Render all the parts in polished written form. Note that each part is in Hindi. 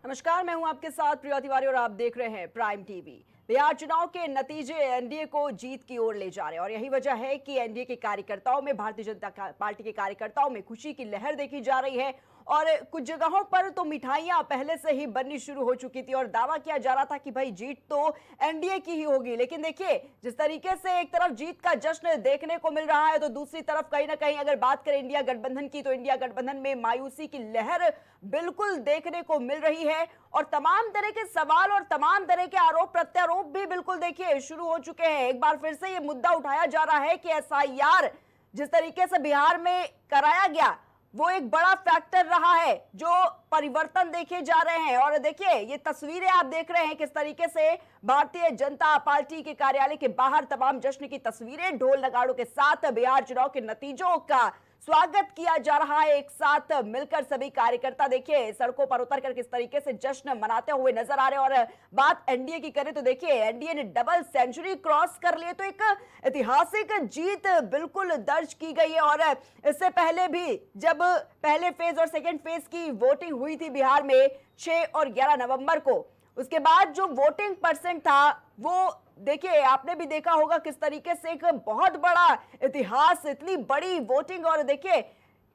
नमस्कार, मैं हूं आपके साथ प्रिया तिवारी और आप देख रहे हैं प्राइम टीवी। बिहार चुनाव के नतीजे एनडीए को जीत की ओर ले जा रहे हैं और यही वजह है कि एनडीए के कार्यकर्ताओं में, भारतीय जनता पार्टी के कार्यकर्ताओं में खुशी की लहर देखी जा रही है। और कुछ जगहों पर तो मिठाइयां पहले से ही बननी शुरू हो चुकी थी और दावा किया जा रहा था कि भाई जीत तो एनडीए की ही होगी। लेकिन देखिए, जिस तरीके से एक तरफ जीत का जश्न देखने को मिल रहा है तो दूसरी तरफ कहीं ना कहीं अगर बात करें इंडिया गठबंधन की, तो इंडिया गठबंधन में मायूसी की लहर बिल्कुल देखने को मिल रही है और तमाम तरह के सवाल और तमाम तरह के आरोप प्रत्यारोप भी बिल्कुल देखिए शुरू हो चुके हैं। एक बार फिर से ये मुद्दा उठाया जा रहा है कि एसआईआर जिस तरीके से बिहार में कराया गया वो एक बड़ा फैक्टर रहा है, जो परिवर्तन देखे जा रहे हैं। और देखिए, ये तस्वीरें आप देख रहे हैं किस तरीके से भारतीय जनता पार्टी के कार्यालय के बाहर तमाम जश्न की तस्वीरें, ढोल नगाड़ों के साथ बिहार चुनाव के नतीजों का स्वागत किया जा रहा है। एक साथ मिलकर सभी कार्यकर्ता देखिए सड़कों पर उतरकर किस तरीके से जश्न मनाते हुए नजर आ रहे हैं। और बात एनडीए की करें तो देखिए, एनडीए ने डबल सेंचुरी क्रॉस कर लिए, तो एक ऐतिहासिक जीत बिल्कुल दर्ज की गई है। और इससे पहले भी जब पहले फेज और सेकेंड फेज की वोटिंग हुई थी बिहार में 6 और 11 नवंबर को, उसके बाद जो वोटिंग परसेंट था वो देखिए आपने भी देखा होगा किस तरीके से एक बहुत बड़ा इतिहास, इतनी बड़ी वोटिंग। और देखिए,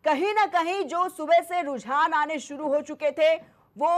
कहीं ना कहीं जो सुबह से रुझान आने शुरू हो चुके थे वो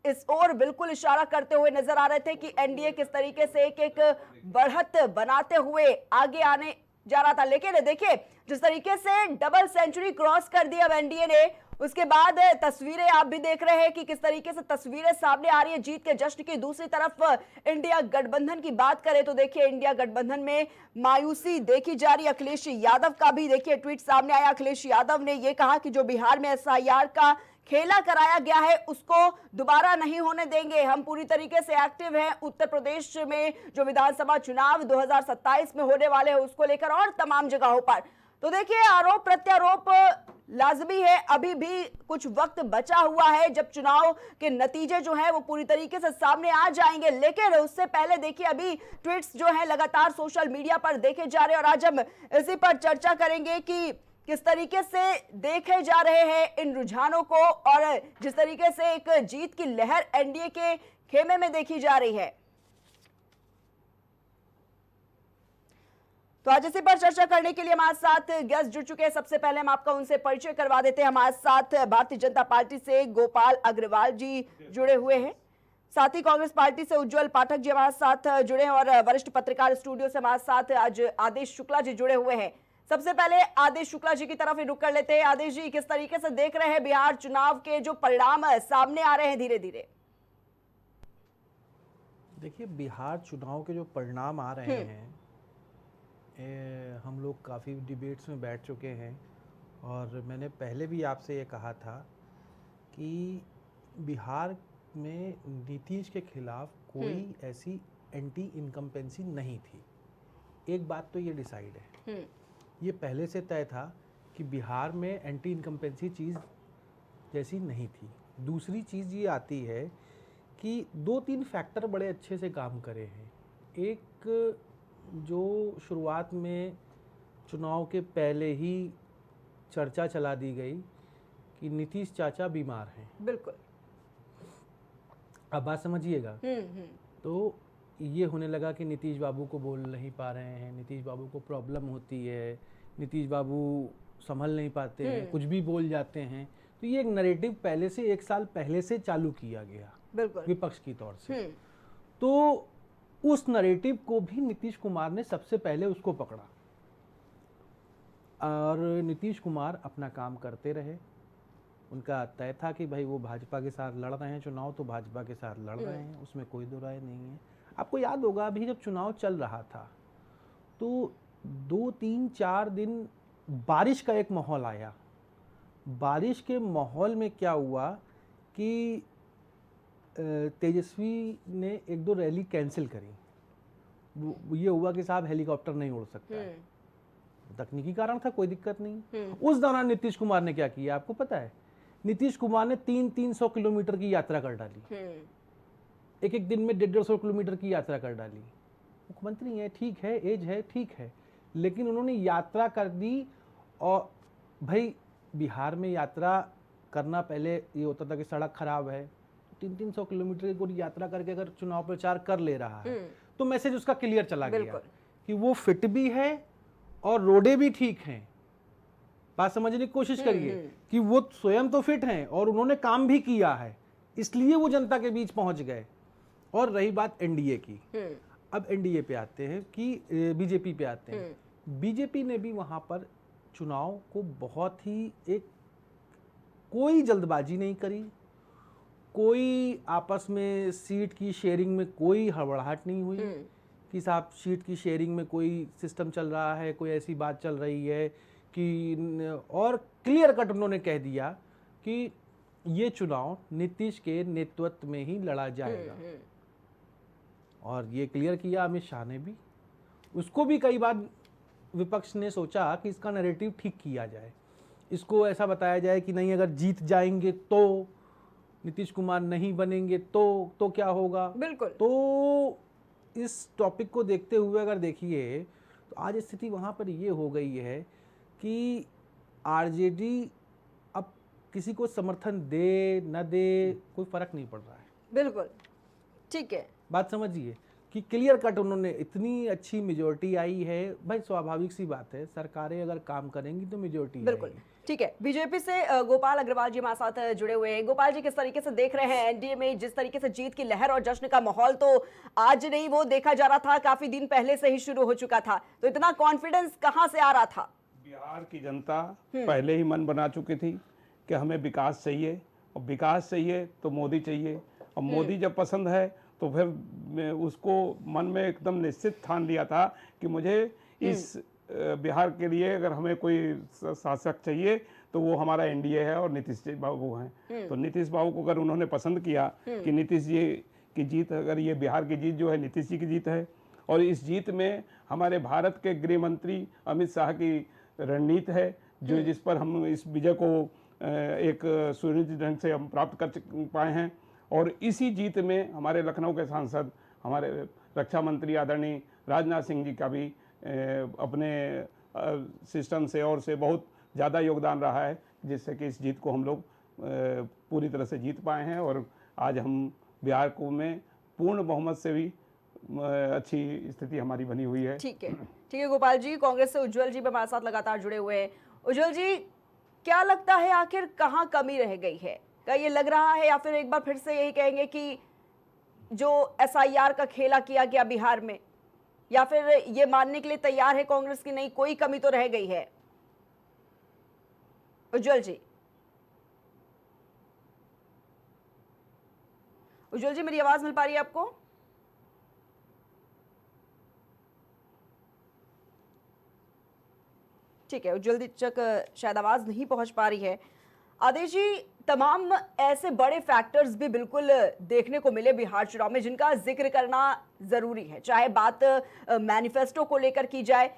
इस ओर बिल्कुल इशारा करते हुए नजर आ रहे थे कि एनडीए किस तरीके से एक एक बढ़त बनाते हुए आगे आने जा रहा था। लेकिन देखिए, जिस तरीके से डबल सेंचुरी क्रॉस कर दी अब एनडीए ने, उसके बाद तस्वीरें आप भी देख रहे हैं कि किस तरीके से तस्वीरें सामने आ रही है जीत के जश्न की। दूसरी तरफ इंडिया गठबंधन की बात करें तो देखिए, इंडिया गठबंधन में मायूसी देखी जा रही है। अखिलेश यादव का भी देखिए ट्वीट सामने आया। अखिलेश यादव ने यह कहा कि जो बिहार में एसआईआर का खेला कराया गया है उसको दोबारा नहीं होने देंगे। हम पूरी तरीके से एक्टिव हैं उत्तर प्रदेश में जो विधानसभा चुनाव 2027 में होने वाले हैं उसको लेकर और तमाम जगहों पर। तो देखिए, आरोप प्रत्यारोप लाजमी है, अभी भी कुछ वक्त बचा हुआ है जब चुनाव के नतीजे जो है वो पूरी तरीके से सामने आ जाएंगे। लेकिन उससे पहले देखिए, अभी ट्वीट्स जो है लगातार सोशल मीडिया पर देखे जा रहे हैं और आज हम इसी पर चर्चा करेंगे कि किस तरीके से देखे जा रहे हैं इन रुझानों को और जिस तरीके से एक जीत की लहर एनडीए के खेमे में देखी जा रही है। तो आज इसी पर चर्चा करने के लिए हमारे साथ गेस्ट जुड़ चुके हैं। सबसे पहले हम आपका उनसे परिचय करवा देते हैं। हमारे साथ भारतीय जनता पार्टी से गोपाल अग्रवाल जी जुड़े हुए हैं, साथ ही कांग्रेस पार्टी से उज्जवल पाठक जी हमारे साथ जुड़े हैं और वरिष्ठ पत्रकार स्टूडियो से हमारे साथ आज आदेश शुक्ला जी जुड़े हुए हैं। सबसे पहले आदेश शुक्ला जी की तरफ ही रुक कर लेते हैं। आदेश जी, किस तरीके से देख रहे हैं बिहार चुनाव के जो परिणाम सामने आ रहे हैं धीरे धीरे? देखिए, बिहार चुनाव के जो परिणाम आ रहे हैं, हम लोग काफ़ी डिबेट्स में बैठ चुके हैं और मैंने पहले भी आपसे ये कहा था कि बिहार में नीतीश के खिलाफ कोई ऐसी एंटी इनकम्पेंसी नहीं थी। एक बात तो ये डिसाइड है, ये पहले से तय था कि बिहार में एंटी इनकम्पेंसी चीज़ जैसी नहीं थी। दूसरी चीज़ ये आती है कि 2-3 फैक्टर बड़े अच्छे से काम करे हैं। एक, जो शुरुआत में चुनाव के पहले ही चर्चा चला दी गई कि नीतीश चाचा बीमार हैं। बिल्कुल, अब बात समझिएगा। तो ये होने लगा कि नीतीश बाबू को बोल नहीं पा रहे हैं, नीतीश बाबू को प्रॉब्लम होती है, नीतीश बाबू संभल नहीं पाते हैं, कुछ भी बोल जाते हैं। तो ये एक नैरेटिव पहले से 1 साल पहले से चालू किया गया विपक्ष की तौर से। तो उस नैरेटिव को भी नीतीश कुमार ने सबसे पहले उसको पकड़ा और नीतीश कुमार अपना काम करते रहे। उनका तय था कि भाई वो भाजपा के साथ लड़ रहे हैं चुनाव, तो भाजपा के साथ लड़ रहे हैं, उसमें कोई दो राय नहीं है। आपको याद होगा, अभी जब चुनाव चल रहा था तो 2-3-4 दिन बारिश का एक माहौल आया। बारिश के माहौल में क्या हुआ कि तेजस्वी ने 1-2 रैली कैंसिल करी। ये हुआ कि साहब हेलीकॉप्टर नहीं उड़ सकता है, तकनीकी कारण था, कोई दिक्कत नहीं। उस दौरान नीतीश कुमार ने क्या किया आपको पता है? नीतीश कुमार ने 300 किलोमीटर की यात्रा कर डाली, एक दिन में 150 किलोमीटर की यात्रा कर डाली। मुख्यमंत्री है, ठीक है, एज है, ठीक है, लेकिन उन्होंने यात्रा कर दी। और भाई बिहार में यात्रा करना, पहले ये होता था कि सड़क खराब है, 300 किलोमीटर की पूरी यात्रा करके अगर चुनाव प्रचार कर ले रहा है तो मैसेज उसका क्लियर चला गया बिल्कुल। कि वो फिट भी है और रोडे भी ठीक हैं। बात समझने की कोशिश करिए कि वो स्वयं तो फिट हैं और उन्होंने काम भी किया है, इसलिए वो जनता के बीच पहुंच गए। और रही बात एनडीए की, अब एनडीए पे आते हैं कि बीजेपी पे आते हैं। बीजेपी ने भी वहां पर चुनाव को बहुत ही कोई जल्दबाजी नहीं करी, कोई आपस में सीट की शेयरिंग में कोई हड़बड़ाहट नहीं हुई कि साहब सीट की शेयरिंग में कोई सिस्टम चल रहा है, कोई ऐसी बात चल रही है कि, और क्लियर कट उन्होंने कह दिया कि ये चुनाव नीतीश के नेतृत्व में ही लड़ा जाएगा। और ये क्लियर किया अमित शाह ने भी। उसको भी कई बार विपक्ष ने सोचा कि इसका नैरेटिव ठीक किया जाए, इसको ऐसा बताया जाए कि नहीं अगर जीत जाएंगे तो, नीतीश कुमार नहीं बनेंगे तो क्या होगा। बिल्कुल। तो इस टॉपिक को देखते हुए अगर देखिए तो आज स्थिति वहाँ पर ये हो गई है कि आरजेडी अब किसी को समर्थन दे न दे कोई फर्क नहीं पड़ रहा है। बिल्कुल ठीक है, बात समझिए कि क्लियर कट उन्होंने, इतनी अच्छी मेजोरिटी आई है। भाई स्वाभाविक सी बात है, सरकारें अगर काम करेंगी तो मेजोरिटी बिल्कुल आएगी। ठीक है। बीजेपी से गोपाल अग्रवाल जी हमारे साथ जुड़े हुए हैं। गोपाल जी, किस तरीके से देख रहे हैं एनडीए में जिस तरीके से जीत की लहर और जश्न का माहौल तो आज नहीं, वो देखा जा रहा था, काफी दिन पहले से ही शुरू हो चुका था, तो इतना कॉन्फिडेंस कहां से आ रहा था? बिहार की जनता पहले ही मन बना चुकी थी कि हमें विकास चाहिए, और विकास चाहिए तो मोदी चाहिए, और मोदी जब पसंद है तो फिर उसको मन में एकदम निश्चित ठान लिया था कि मुझे इस बिहार के लिए अगर हमें कोई शासक चाहिए तो वो हमारा एनडीए है और नीतीश बाबू हैं। तो नीतीश बाबू को अगर उन्होंने पसंद किया कि नीतीश जी की जीत, अगर ये बिहार की जीत जो है नीतीश जी की जीत है, और इस जीत में हमारे भारत के गृह मंत्री अमित शाह की रणनीति है जो जिस पर हम इस विजय को एक सुनिश्चित ढंग से हम प्राप्त कर पाए हैं। और इसी जीत में हमारे लखनऊ के सांसद, हमारे रक्षा मंत्री आदरणीय राजनाथ सिंह जी का भी अपने सिस्टम से और से बहुत ज़्यादा योगदान रहा है, जिससे कि इस जीत को हम लोग पूरी तरह से जीत पाए हैं। और आज हम बिहार को में पूर्ण बहुमत से भी अच्छी स्थिति हमारी बनी हुई है। ठीक है गोपाल जी। कांग्रेस से उज्जवल जी भी हमारे साथ लगातार जुड़े हुए हैं। उज्जवल जी, क्या लगता है आखिर कहाँ कमी रह गई है? क्या ये लग रहा है, या फिर एक बार फिर से यही कहेंगे कि जो एसआईआर का खेला किया गया बिहार में, या फिर ये मानने के लिए तैयार है कांग्रेस की नहीं कोई कमी तो रह गई है? उज्जवल जी, उज्जवल जी मेरी आवाज मिल पा रही है आपको? ठीक है, उज्जवल जी तक शायद आवाज नहीं पहुंच पा रही है। आदेश जी, तमाम ऐसे बड़े फैक्टर्स भी बिल्कुल देखने को मिले बिहार चुनाव में जिनका जिक्र करना जरूरी है, चाहे बात मैनिफेस्टो को लेकर की जाए।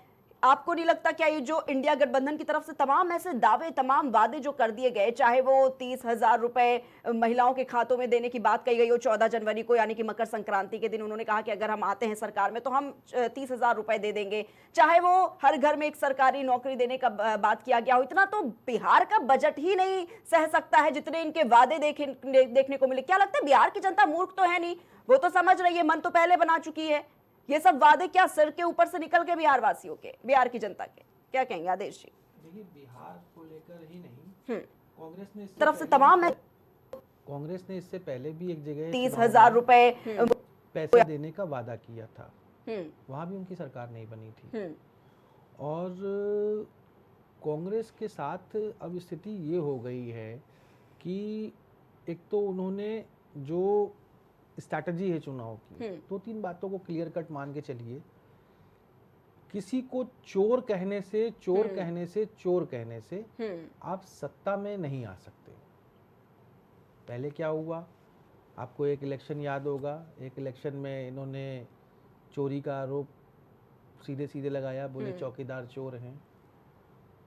आपको नहीं लगता क्या ये जो इंडिया गठबंधन की तरफ से तमाम ऐसे दावे, तमाम वादे जो कर दिए गए, चाहे वो 30,000 रुपए महिलाओं के खातों में देने की बात कही गई हो 14 जनवरी को, यानी कि मकर संक्रांति के दिन उन्होंने कहा कि अगर हम आते हैं सरकार में तो हम 30,000 रुपए दे देंगे, चाहे वो हर घर में एक सरकारी नौकरी देने का बात किया गया हो, इतना तो बिहार का बजट ही नहीं सह सकता है जितने इनके वादे देखने को मिले। क्या लगता है बिहार की जनता मूर्ख तो है नहीं, वो तो समझ रही है, मन तो पहले बना चुकी है। ये सब वादे क्या सर के ऊपर से निकल के बिहार वासियों के, बिहार की जनता के? क्या कहेंगे आदेश जी? देखिए, बिहार को लेकर ही नहीं, कांग्रेस ने तरफ से तमाम है, कांग्रेस ने इससे पहले भी एक जगह 30,000 रुपए पैसे देने का वादा किया था, वहां भी उनकी सरकार नहीं बनी थी। और कांग्रेस के साथ अब स्थिति ये हो गई है कि एक तो उन्होंने जो स्ट्रैटेजी है चुनाव की, 2-3 बातों को क्लियर कट मान के चलिए। किसी को चोर कहने से, चोर कहने से आप सत्ता में नहीं आ सकते। पहले क्या हुआ, आपको एक इलेक्शन याद होगा, एक इलेक्शन में इन्होंने चोरी का आरोप सीधे सीधे लगाया, बोले चौकीदार चोर हैं।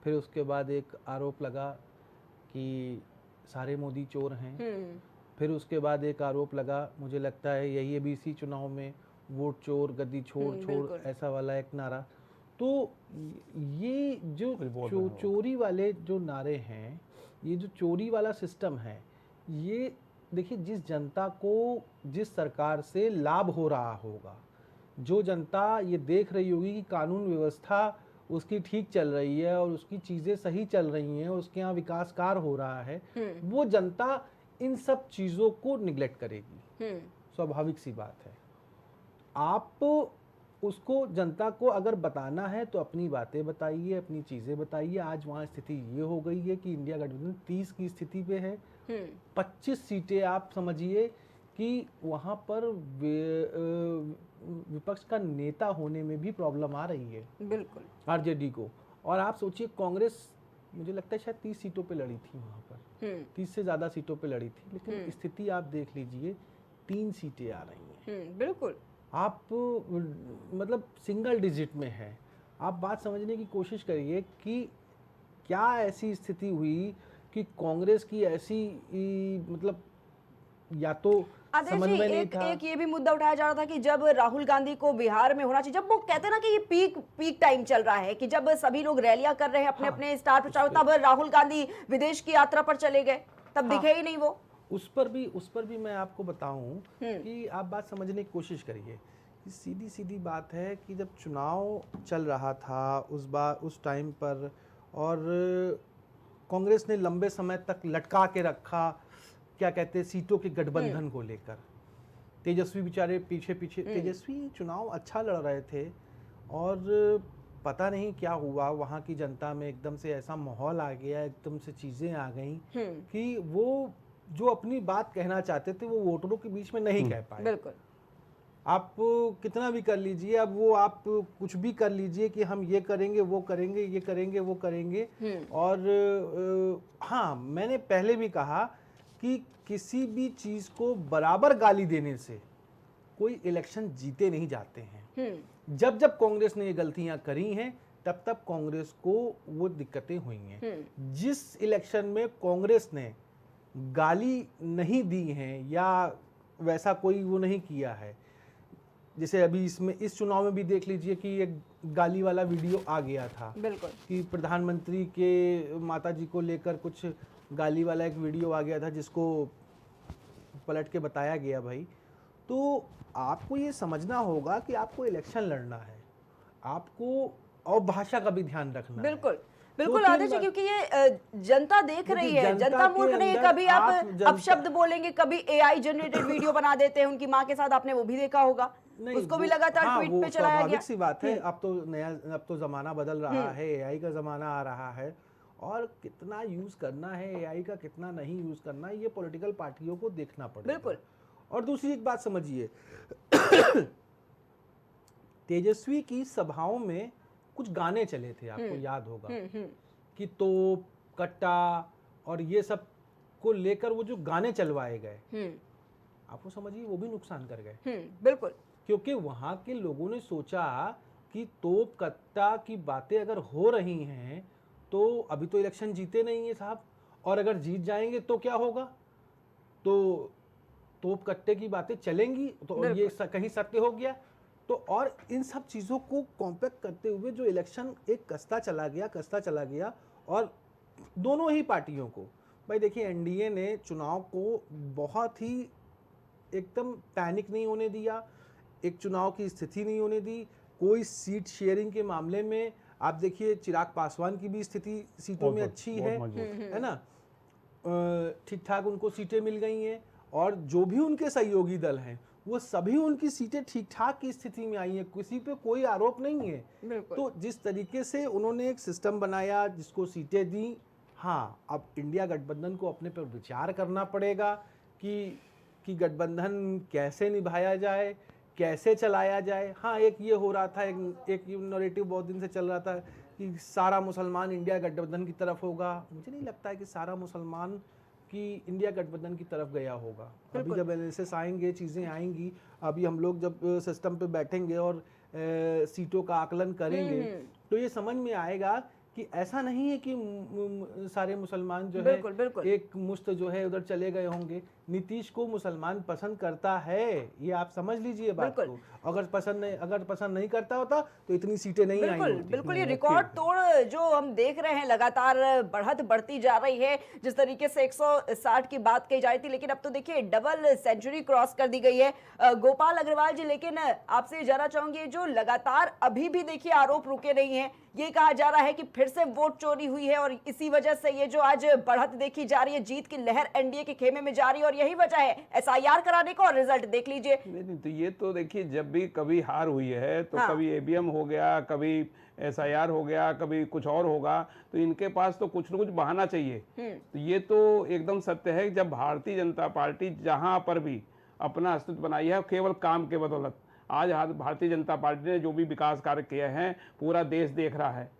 फिर उसके बाद एक आरोप लगा कि सारे मोदी चोर हैं। फिर उसके बाद एक आरोप लगा, मुझे लगता है यही एबीसी चुनाव में, वोट चोर गद्दी छोड़ ऐसा वाला एक नारा। तो ये जो चोरी वाले जो नारे हैं, ये जो चोरी वाला सिस्टम है, ये देखिए, जिस जनता को जिस सरकार से लाभ हो रहा होगा, जो जनता ये देख रही होगी कि कानून व्यवस्था उसकी ठीक चल रही है और उसकी चीज़ें सही चल रही हैं, उसके यहाँ विकास कार्य हो रहा है, वो जनता इन सब चीज़ों को निगलेक्ट करेगी। स्वाभाविक सी बात है। आप उसको, जनता को अगर बताना है तो अपनी बातें बताइए, अपनी चीज़ें बताइए। आज वहाँ स्थिति ये हो गई है कि इंडिया गठबंधन 30 की स्थिति पे है। 25 सीटें आप समझिए कि वहाँ पर विपक्ष का नेता होने में भी प्रॉब्लम आ रही है, बिल्कुल, आरजेडी को। और आप सोचिए, कांग्रेस मुझे लगता है शायद 30 सीटों पे लड़ी थी वहाँ पर, 30 से ज़्यादा सीटों पे लड़ी थी, लेकिन स्थिति आप देख लीजिए, 3 सीटें आ रही हैं। बिल्कुल, आप मतलब सिंगल डिजिट में है। आप बात समझने की कोशिश करिए कि क्या ऐसी स्थिति हुई कि कांग्रेस की ऐसी मतलब या तो समन्वय नहीं था। एक ये भी मुद्दा उठाया जा रहा था कि जब राहुल गांधी को बिहार में होना चाहिए, जब वो कहते हैं ना कि ये पीक टाइम चल रहा है, कि जब सभी लोग रैलियां कर रहे हैं अपने अपने स्टार प्रचारक, तब राहुल गांधी विदेश की यात्रा पर चले गए, तब दिखे ही नहीं वो। उस पर भी मैं आपको बताऊं कि आप बात समझने की कोशिश करिए। सीधी सीधी बात है कि जब चुनाव चल रहा था उस टाइम पर, और कांग्रेस ने लंबे समय तक लटका के रखा, क्या कहते हैं, सीटों के गठबंधन को लेकर। तेजस्वी बेचारे पीछे तेजस्वी चुनाव अच्छा लड़ रहे थे, और पता नहीं क्या हुआ, वहाँ की जनता में एकदम से ऐसा माहौल आ गया, एकदम से चीज़ें आ गई कि वो जो अपनी बात कहना चाहते थे वो वोटरों के बीच में नहीं कह पाए। बिल्कुल, आप कितना भी कर लीजिए, अब वो आप कुछ भी कर लीजिए कि हम ये करेंगे, वो करेंगे, ये करेंगे, वो करेंगे। और हाँ, मैंने पहले भी कहा कि किसी भी चीज़ को बराबर गाली देने से कोई इलेक्शन जीते नहीं जाते हैं। जब जब कांग्रेस ने ये गलतियां करी हैं, तब तब कांग्रेस को वो दिक्कतें हुई हैं। जिस इलेक्शन में कांग्रेस ने गाली नहीं दी हैं या वैसा कोई वो नहीं किया है, जैसे अभी इस चुनाव में भी देख लीजिए कि एक गाली वाला वीडियो आ गया था। बिल्कुल, कि प्रधानमंत्री के माताजी को लेकर कुछ गाली वाला एक वीडियो आ गया था, जिसको पलट के बताया गया भाई। तो आपको ये समझना होगा कि आपको इलेक्शन लड़ना है, आपको और भाषा का भी ध्यान रखना है। बिल्कुल आदेश है, क्योंकि ये जनता देख रही है, जनता मूर्ख नहीं है। कभी आप अपशब्द बोलेंगे, कभी एआई जनरेटेड वीडियो बना देते हैं उनकी माँ के साथ, आपने वो भी देखा होगा, उसको भी लगातार ट्वीट पे चलाया गया। सी बात है, अब तो जमाना बदल रहा है, एआई का जमाना आ रहा है, और कितना यूज करना है एआई का, कितना नहीं यूज करना है, ये पॉलिटिकल पार्टियों को देखना पड़ेगा। बिल्कुल। और दूसरी एक बात समझिए, तेजस्वी की सभाओं में कुछ गाने चले थे, आपको याद होगा, कि तोप, कट्टा और ये सब को लेकर वो जो गाने चलवाए गए, आपको समझिए वो भी नुकसान कर गए। बिल्कुल, क्योंकि वहां के लोगों ने सोचा कि तोप कट्टा की बातें अगर हो रही हैं तो अभी तो इलेक्शन जीते नहीं है साहब, और अगर जीत जाएंगे तो क्या होगा, तो तोप कट्टे की बातें चलेंगी, तो ये कहीं सत्य हो गया। तो और इन सब चीज़ों को कॉम्पैक्ट करते हुए जो इलेक्शन एक कसता चला गया, और दोनों ही पार्टियों को, भाई देखिए, एनडीए ने चुनाव को बहुत ही एकदम पैनिक नहीं होने दिया, एक चुनाव की स्थिति नहीं होने दी। कोई सीट शेयरिंग के मामले में आप देखिए, चिराग पासवान की भी स्थिति सीटों में अच्छी है ना, ठीक ठाक उनको सीटें मिल गई हैं, और जो भी उनके सहयोगी दल हैं वो सभी उनकी सीटें ठीक ठाक की स्थिति में आई हैं, किसी पे कोई आरोप नहीं है। तो जिस तरीके से उन्होंने एक सिस्टम बनाया, जिसको सीटें दी, हाँ, अब इंडिया गठबंधन को अपने पर विचार करना पड़ेगा कि गठबंधन कैसे निभाया जाए, कैसे चलाया जाए। हाँ, एक ये हो रहा था, एक नैरेटिव बहुत दिन से चल रहा था कि सारा मुसलमान इंडिया गठबंधन की तरफ होगा। मुझे नहीं लगता है कि सारा मुसलमान कि इंडिया गठबंधन की तरफ गया होगा। अभी जब एनालिसिस आएंगे, चीज़ें आएंगी, अभी हम लोग जब सिस्टम पे बैठेंगे और सीटों का आकलन करेंगे, तो ये समझ में आएगा कि ऐसा नहीं है कि सारे मुसलमान जो है एक मुश्त जो है उधर चले गए होंगे। नीतीश को मुसलमान पसंद करता है, ये आप समझ लीजिए बात बिल्कुल। को। अगर पसंद नहीं करता होता तो इतनी सीटें नहीं आई बिल्कुल होती। बिल्कुल, ये रिकॉर्ड तोड़ जो हम देख रहे हैं, लगातार बढ़त बढ़ती जा रही है। जिस तरीके से 160 की बात कही जा रही थी, लेकिन अब तो देखिए डबल सेंचुरी क्रॉस कर दी गई है। गोपाल अग्रवाल जी, लेकिन आपसे जानना चाहूंगी, जो लगातार अभी भी देखिए आरोप रुके नहीं है, ये कहा जा रहा है कि फिर से वोट चोरी हुई है और इसी वजह से ये जो आज बढ़त देखी जा रही है, जीत की लहर एनडीए के खेमे में जा रही है और यही वजह है एसआईआर कराने का। और रिजल्ट देख लीजिए। नहीं, तो ये तो देखिए, जब भी कभी हार हुई है तो हाँ। कभी ईवीएम हो गया, कभी एसआईआर हो गया, कभी कुछ और होगा, तो इनके पास तो कुछ न कुछ बहाना चाहिए। तो ये तो एकदम सत्य है कि जब भारतीय जनता पार्टी जहां पर भी अपना अस्तित्व बनाई है, केवल काम के बदौलत, आज भारतीय जनता पार्टी ने जो भी विकास कार्य किए हैं पूरा देश देख रहा है,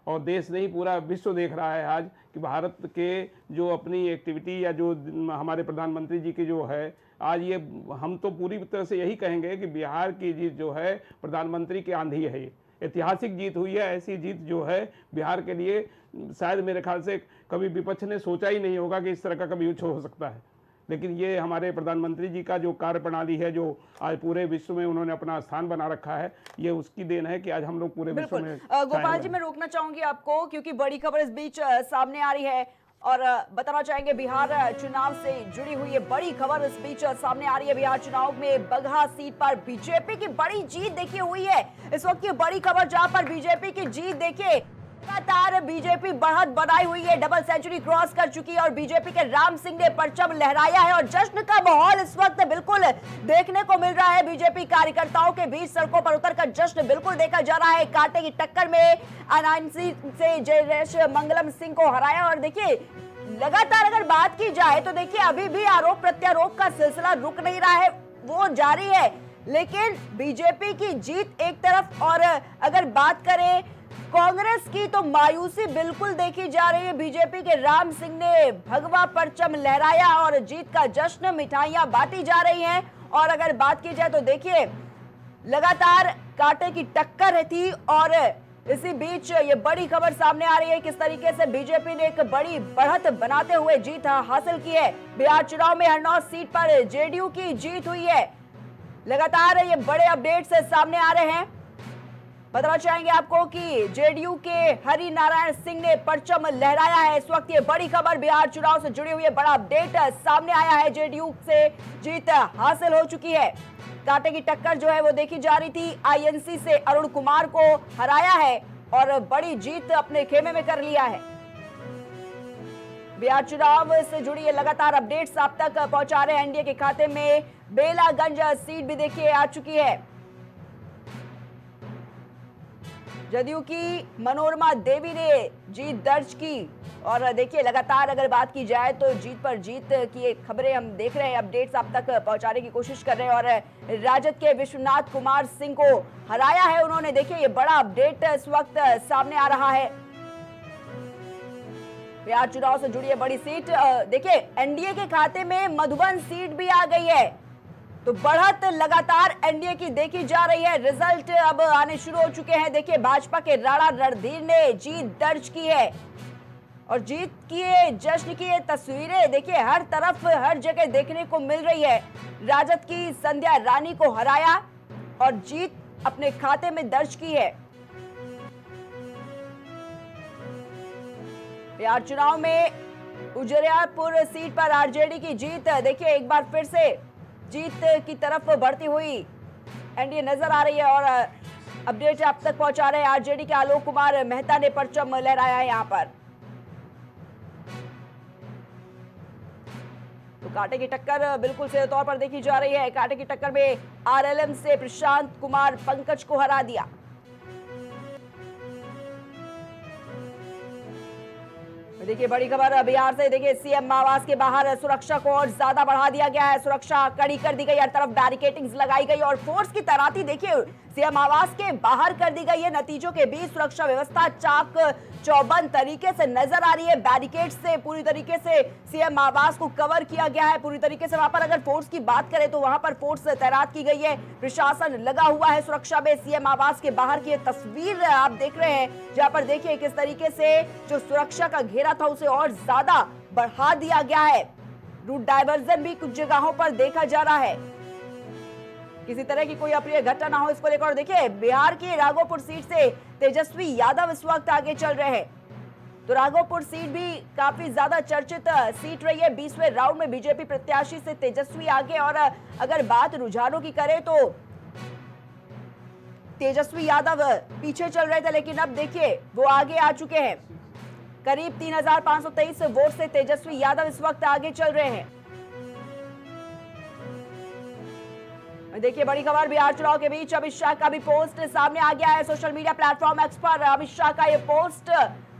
और देश नहीं पूरा विश्व देख रहा है आज कि भारत के जो अपनी एक्टिविटी या जो हमारे प्रधानमंत्री जी की जो है, आज ये हम तो पूरी तरह से यही कहेंगे कि बिहार की जीत जो है प्रधानमंत्री की आंधी है। ये ऐतिहासिक जीत हुई है, ऐसी जीत जो है बिहार के लिए शायद मेरे ख्याल से कभी विपक्ष ने सोचा ही नहीं होगा कि इस तरह का कभी कुछ हो सकता है। लेकिन ये हमारे प्रधानमंत्री जी का जो कार्य प्रणाली है, जो आज पूरे विश्व में उन्होंने अपना स्थान बना रखा है, ये उसकी देन है कि आज हम लोग पूरे विश्व में। गोपाल जी, मैं रोकना चाहूंगी आपको क्योंकि बड़ी खबर इस बीच सामने आ रही है और बताना चाहेंगे बिहार चुनाव से जुड़ी हुई ये बड़ी खबर इस बीच सामने आ रही है। बिहार चुनाव में बगहा सीट पर बीजेपी की बड़ी जीत देखिए हुई है। इस वक्त की बड़ी खबर जहां पर बीजेपी की जीत देखिए, लगातार बीजेपी बढ़त बनाई हुई है, डबल सेंचुरी क्रॉस कर चुकी है और बीजेपी के राम सिंह ने परचम लहराया है और जश्न का माहौल इस वक्त बिल्कुल देखने को मिल रहा है। बीजेपी कार्यकर्ताओं के बीच सड़कों पर उतरकर जश्न बिल्कुल देखा जा रहा है। कांटे की टक्कर में एनआईसी से जयेश मंगलम सिंह को हराया और देखिए लगातार अगर बात की जाए तो देखिए अभी भी आरोप प्रत्यारोप का सिलसिला रुक नहीं रहा है, वो जारी है। लेकिन बीजेपी की जीत एक तरफ और अगर बात करें कांग्रेस की तो मायूसी बिल्कुल देखी जा रही है। बीजेपी के राम सिंह ने भगवा परचम लहराया और जीत का जश्न, मिठाइयां बांटी जा रही हैं। और अगर बात की जाए तो देखिए लगातार कांटे की टक्कर थी और इसी बीच ये बड़ी खबर सामने आ रही है किस तरीके से बीजेपी ने एक बड़ी बढ़त बनाते हुए जीत हासिल की है। बिहार चुनाव में हरनौत सीट पर जेडीयू की जीत हुई है। लगातार ये बड़े अपडेट्स सामने आ रहे हैं। बताना चाहेंगे आपको कि जेडीयू के हरि नारायण सिंह ने परचम लहराया है। इस वक्त ये बड़ी खबर बिहार चुनाव से जुड़ी हुई है, बड़ा अपडेट सामने आया है। जेडीयू से जीत हासिल हो चुकी है। कांटे की टक्कर जो है वो देखी जा रही थी। आईएनसी से अरुण कुमार को हराया है और बड़ी जीत अपने खेमे में कर लिया है। बिहार चुनाव से जुड़ी ये लगातार अपडेट्स आप तक पहुंचा रहे हैं। एनडीए के खाते में बेलागंज सीट भी देखिए आ चुकी है। जदयू की मनोरमा देवी ने जीत दर्ज की और देखिए लगातार अगर बात की जाए तो जीत पर जीत की खबरें हम देख रहे हैं, अपडेट्स आप तक पहुंचाने की कोशिश कर रहे हैं। और राजद के विश्वनाथ कुमार सिंह को हराया है उन्होंने। देखिए ये बड़ा अपडेट इस वक्त सामने आ रहा है। बिहार चुनाव से जुड़ी है बड़ी सीट। देखिए एनडीए के खाते में मधुबन सीट भी आ गई है, तो बढ़त लगातार एनडीए की देखी जा रही है। रिजल्ट अब आने शुरू हो चुके हैं। देखिए भाजपा के राणा रणधीर ने जीत दर्ज की है और जीत की जश्न की ये तस्वीरें देखिए हर तरफ हर जगह देखने को मिल रही है। राजद की संध्या रानी को हराया और जीत अपने खाते में दर्ज की है। बिहार चुनाव में उजरियापुर सीट पर आरजेडी की जीत देखिए एक बार फिर से जीत की तरफ बढ़ती हुई एनडीए नजर आ रही है। और अपडेट आप तक पहुंचा रहे हैं आरजेडी के आलोक कुमार मेहता ने परचम लहराया है यहां पर। तो कांटे की टक्कर बिल्कुल सीधे तौर पर देखी जा रही है। कांटे की टक्कर में आरएलएम से प्रशांत कुमार पंकज को हरा दिया। देखिए बड़ी खबर बिहार से। देखिए सीएम आवास के बाहर सुरक्षा को और ज्यादा बढ़ा दिया गया है। सुरक्षा कड़ी कर दी गई, हर तरफ बैरिकेडिंग्स लगाई गई और फोर्स की तैनाती देखिए सीएम आवास के बाहर कर दी गई है। नतीजों के बीच सुरक्षा व्यवस्था चाक चौबंद तरीके से नजर आ रही है। बैरिकेड से पूरी तरीके से सीएम आवास को कवर किया गया है पूरी तरीके से। वहां पर अगर फोर्स की बात करें तो वहां पर फोर्स तैनात की गई है, प्रशासन लगा हुआ है सुरक्षा में। सीएम आवास के बाहर की तस्वीर आप देख रहे हैं जहां पर देखिए किस तरीके से जो सुरक्षा का घेरा था उसे और ज्यादा बढ़ा दिया गया है। रूट डायवर्जन भी कुछ जगहों पर देखा जा रहा है। किसी तरह की कोई अप्रिय घटना ना हो इसको लेकर। और देखिए बिहार की राघोपुर सीट से तेजस्वी यादव इस वक्त आगे चल रहे हैं। तो राघोपुर सीट भी काफी ज्यादा चर्चित सीट रही है। 20वें राउंड में बीजेपी प्रत्याशी से तेजस्वी आगे। और अगर बात रुझानों की करें तो तेजस्वी यादव पीछे चल रहे थे, लेकिन अब देखिए वो आगे आ चुके हैं। करीब 3523 वोट से तेजस्वी यादव इस वक्त आगे चल रहे हैं। देखिए बड़ी खबर, बिहार चुनाव के बीच अमित शाह का भी पोस्ट सामने आ गया है। सोशल मीडिया प्लेटफॉर्म एक्स पर अमित शाह का ये पोस्ट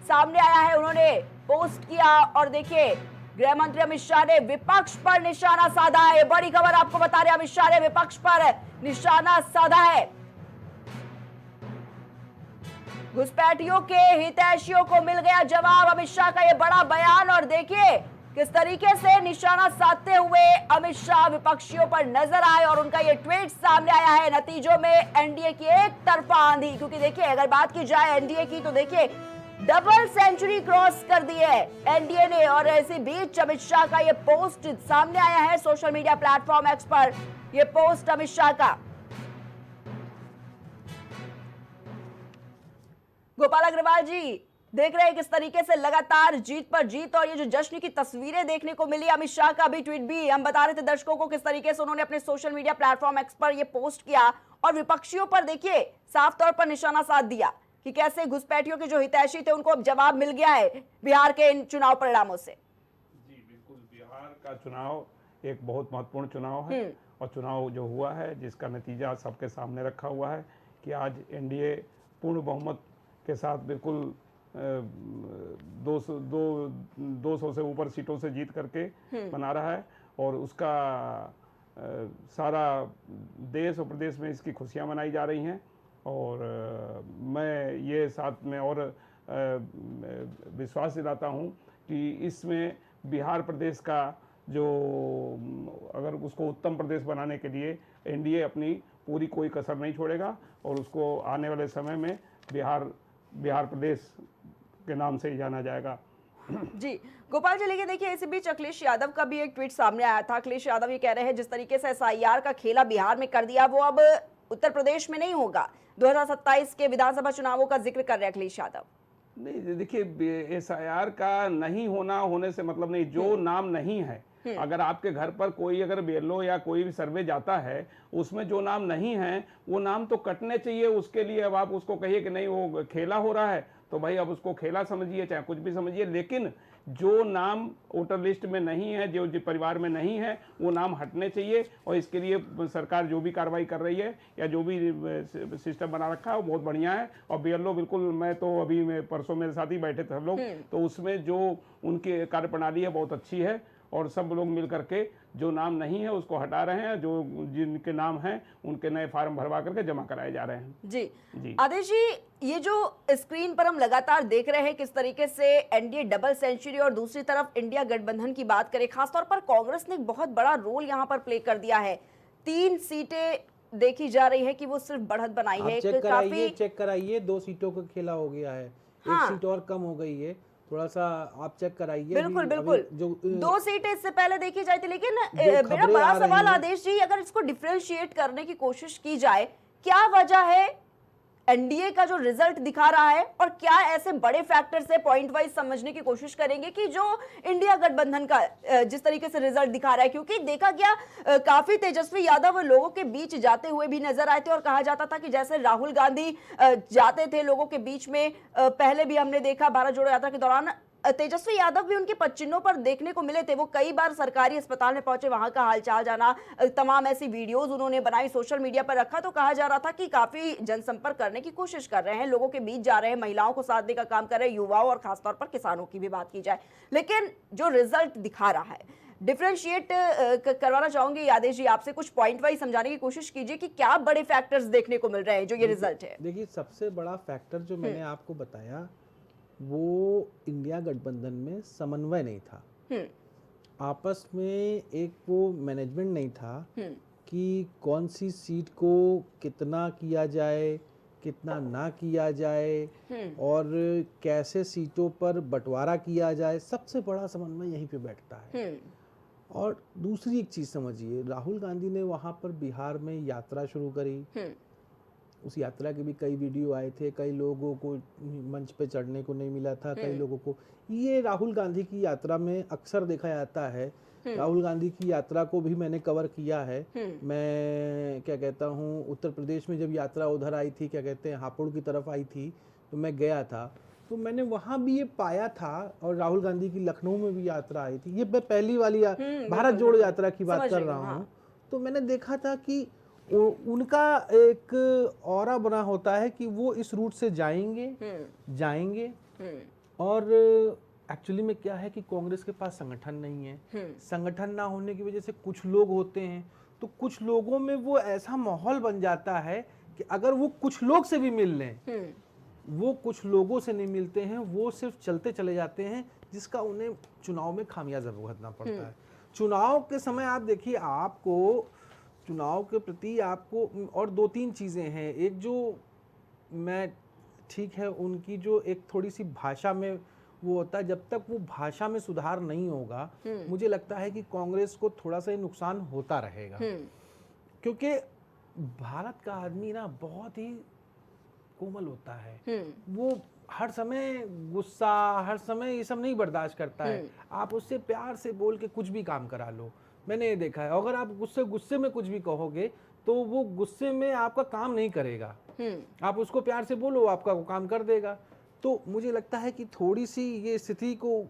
सामने आया है। उन्होंने पोस्ट किया और देखिए गृह मंत्री अमित शाह ने विपक्ष पर निशाना साधा है। बड़ी खबर आपको बता रहे, अमित शाह ने विपक्ष पर निशाना साधा है। घुसपैठियों के हितैषियों को मिल गया जवाब, अमित शाह का ये बड़ा बयान। और देखिए किस तरीके से निशाना साधते हुए अमित शाह विपक्षियों पर नजर आए और उनका ये ट्वीट सामने आया है। नतीजों में एनडीए की एक तरफा आंधी, क्योंकि देखिए अगर बात की जाए एनडीए की तो देखिए डबल सेंचुरी क्रॉस कर दी है एनडीए ने। और इसी बीच अमित शाह का ये पोस्ट सामने आया है सोशल मीडिया प्लेटफॉर्म एक्स पर। ये पोस्ट अमित शाह का। गोपाल अग्रवाल जी देख रहे हैं किस तरीके से लगातार जीत पर जीत और ये जो जश्न की तस्वीरें देखने को मिली। अमित शाह का भी ट्वीट भी हम बता रहे थे दर्शकों को किस तरीके से उन्होंने अपने सोशल मीडिया प्लेटफॉर्म एक्स पर ये पोस्ट किया और विपक्षियों पर देखिए साफ तौर पर निशाना साध दिया कि कैसे घुसपैठियों के जो हितैषी थे उनको अब जवाब मिल गया है बिहार के इन चुनाव परिणामों से। जी बिल्कुल, बिहार का चुनाव एक बहुत महत्वपूर्ण चुनाव है और चुनाव जो हुआ है जिसका नतीजा सबके सामने रखा हुआ है कि आज एनडीए पूर्ण बहुमत के साथ बिल्कुल 200 से ऊपर सीटों से जीत करके बना रहा है और उसका सारा देश और प्रदेश में इसकी खुशियां मनाई जा रही हैं। और मैं ये साथ में और विश्वास दिलाता हूं कि इसमें बिहार प्रदेश का जो अगर उसको उत्तम प्रदेश बनाने के लिए एनडीए अपनी पूरी कोई कसर नहीं छोड़ेगा और उसको आने वाले समय में बिहार प्रदेश के नाम से ही जाना जाएगा। जी गोपाल जी, लेकिन देखिए इसी बीच अखिलेश यादव का भी एक ट्वीट सामने आया था। अखिलेश यादव ये कह रहे हैं जिस तरीके से एसआईआर का खेला बिहार में कर दिया वो अब उत्तर प्रदेश में नहीं होगा। 2027 के विधानसभा चुनावों का जिक्र कर रहे हैं अखिलेश यादव। नहीं देखिए, एसआईआर का नहीं होने से मतलब नहीं, जो नाम नहीं है अगर आपके घर पर कोई अगर बीएलओ या कोई भी सर्वे जाता है उसमें जो नाम नहीं है वो नाम तो कटने चाहिए। उसके लिए अब आप उसको कहिए कि नहीं वो खेला हो रहा है तो भाई अब उसको खेला समझिए चाहे कुछ भी समझिए, लेकिन जो नाम वोटर लिस्ट में नहीं है, जो परिवार में नहीं है वो नाम हटने चाहिए। और इसके लिए सरकार जो भी कार्रवाई कर रही है या जो भी सिस्टम बना रखा है वो बहुत बढ़िया है। और बीएलओ बिल्कुल, मैं तो अभी परसों मेरे साथ ही बैठे थे हम लोग, तो उसमें जो उनकी कार्यप्रणाली है बहुत अच्छी है और सब लोग मिल करके जो नाम नहीं है उसको हटा रहे हैं, जो जिनके नाम हैं उनके नए फार्म भरवा करके जमा कराए जा रहे हैं। जी आदेश जी, ये जो स्क्रीन पर हम लगातार देख रहे हैं किस तरीके से एनडीए डबल सेंचुरी और दूसरी तरफ इंडिया गठबंधन की बात करें, खासतौर पर कांग्रेस ने एक बहुत बड़ा रोल यहाँ पर प्ले कर दिया है। 3 सीटें देखी जा रही है कि वो सिर्फ बढ़त बनाई है। चेक कराइए 2 सीटों का खेला हो गया है। हाँ। 1 सीट और कम हो गई है, थोड़ा सा आप चेक कराइए। बिल्कुल जो 2 सीटें इससे पहले देखी जाती, लेकिन मेरा बड़ा सवाल आदेश जी, अगर इसको डिफरेंशिएट करने की कोशिश की जाए, क्या वजह है एनडीए का जो रिजल्ट दिखा रहा है और क्या ऐसे बड़े फैक्टर से पॉइंट वाइज समझने की कोशिश करेंगे कि जो इंडिया गठबंधन का जिस तरीके से रिजल्ट दिखा रहा है, क्योंकि देखा गया काफी तेजस्वी यादव लोगों के बीच जाते हुए भी नजर आए थे और कहा जाता था कि जैसे राहुल गांधी जाते थे लोगों के बीच में, पहले भी हमने देखा भारत जोड़ो यात्रा के दौरान तेजस्वी यादव भी उनके पदचिन्हों पर देखने को मिले थे। वो कई बार सरकारी अस्पताल में पहुंचे, वहां का हालचाल जाना, तमाम ऐसी वीडियोस उन्होंने बनाई, सोशल मीडिया पर रखा, तो कहा जा रहा था कि काफी जनसंपर्क करने की कोशिश कर रहे हैं, लोगों के बीच जा रहे हैं, महिलाओं को साधने का काम कर रहे हैं, युवाओं और खासतौर पर किसानों की भी बात की जाए। लेकिन जो रिजल्ट दिखा रहा है, डिफरेंशिएट करवाना चाहूंगी आदेश जी आपसे, कुछ पॉइंट वाइज समझाने की कोशिश कीजिए कि क्या बड़े फैक्टर्स देखने को मिल रहे हैं जो ये रिजल्ट है। देखिए, सबसे बड़ा फैक्टर जो मैंने आपको बताया वो इंडिया गठबंधन में समन्वय नहीं था, आपस में एक वो मैनेजमेंट नहीं था कि कौन सी सीट को कितना किया जाए, कितना ना किया जाए और कैसे सीटों पर बंटवारा किया जाए। सबसे बड़ा समन्वय यहीं पे बैठता है। और दूसरी एक चीज़ समझिए, राहुल गांधी ने वहाँ पर बिहार में यात्रा शुरू करी। उस यात्रा के भी कई वीडियो आए थे, कई लोगों को मंच पे चढ़ने को नहीं मिला था, कई लोगों को, ये राहुल गांधी की यात्रा में अक्सर देखा जाता है। राहुल गांधी की यात्रा को भी मैंने कवर किया है। मैं क्या कहता हूँ, उत्तर प्रदेश में जब यात्रा उधर आई थी, क्या कहते हैं, हापुड़ की तरफ आई थी, तो मैं गया था, तो मैंने वहाँ भी ये पाया था। और राहुल गांधी की लखनऊ में भी यात्रा आई थी, ये मैं पहली वाली भारत जोड़ो यात्रा की बात कर रहा हूँ। तो मैंने देखा था कि उनका एक ऑरा बना होता है कि वो इस रूट से जाएंगे। और एक्चुअली में क्या है कि कांग्रेस के पास संगठन नहीं है। संगठन ना होने की वजह से कुछ लोग होते हैं, तो कुछ लोगों में वो ऐसा माहौल बन जाता है कि अगर वो कुछ लोग से भी मिल लें, वो कुछ लोगों से नहीं मिलते हैं, वो सिर्फ चलते चले जाते हैं, जिसका उन्हें चुनाव में खामियाजा भुगतना पड़ता है। चुनाव के समय आप देखिए, आपको चुनाव के प्रति आपको और दो तीन चीज़ें हैं। एक जो मैं ठीक है, उनकी जो एक थोड़ी सी भाषा में वो होता है, जब तक वो भाषा में सुधार नहीं होगा, मुझे लगता है कि कांग्रेस को थोड़ा सा नुकसान होता रहेगा। क्योंकि भारत का आदमी ना बहुत ही कोमल होता है, वो हर समय गुस्सा, हर समय ये सब नहीं बर्दाश्त करता है। आप उससे प्यार से बोल के कुछ भी काम करा लो, मैंने ये देखा है। अगर आप गुस्से में कुछ भी कहोगे तो वो गुस्से में आपका काम नहीं करेगा। आप उसको प्यार से बोलो, आपका वो काम कर देगा। तो मुझे लगता है कि थोड़ी सी ये स्थिति को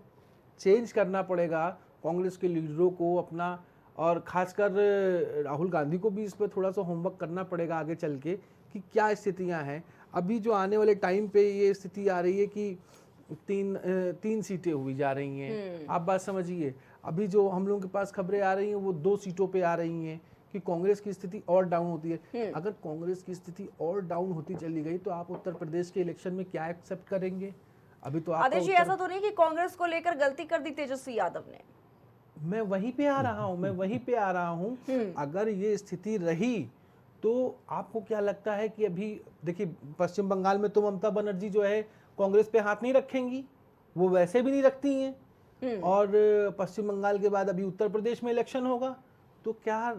चेंज करना पड़ेगा कांग्रेस के लीडरों को अपना, और खासकर राहुल गांधी को भी इस पर थोड़ा सा होमवर्क करना पड़ेगा आगे चल के कि क्या स्थितियां हैं। अभी जो आने वाले टाइम पे ये स्थिति आ रही है कि तीन सीटें हुई जा रही हैं। आप बात समझिए, अभी जो हम लोगों के पास खबरें आ रही हैं वो 2 सीटों पे आ रही हैं कि कांग्रेस की स्थिति और डाउन होती है। अगर कांग्रेस की स्थिति और डाउन होती चली गई तो आप उत्तर प्रदेश के इलेक्शन में क्या एक्सेप्ट करेंगे? अभी तो आदेश जी, ऐसा तो नहीं कि कांग्रेस को लेकर गलती कर दी तेजस्वी यादव ने? मैं वहीं पे आ रहा हूँ, अगर ये स्थिति रही तो आपको क्या लगता है कि अभी देखिए, पश्चिम बंगाल में तो ममता बनर्जी जो है कांग्रेस पे हाथ नहीं रखेंगी, वो वैसे भी नहीं रखती हैं। और पश्चिम बंगाल के बाद अभी उत्तर प्रदेश में इलेक्शन होगा, तो क्या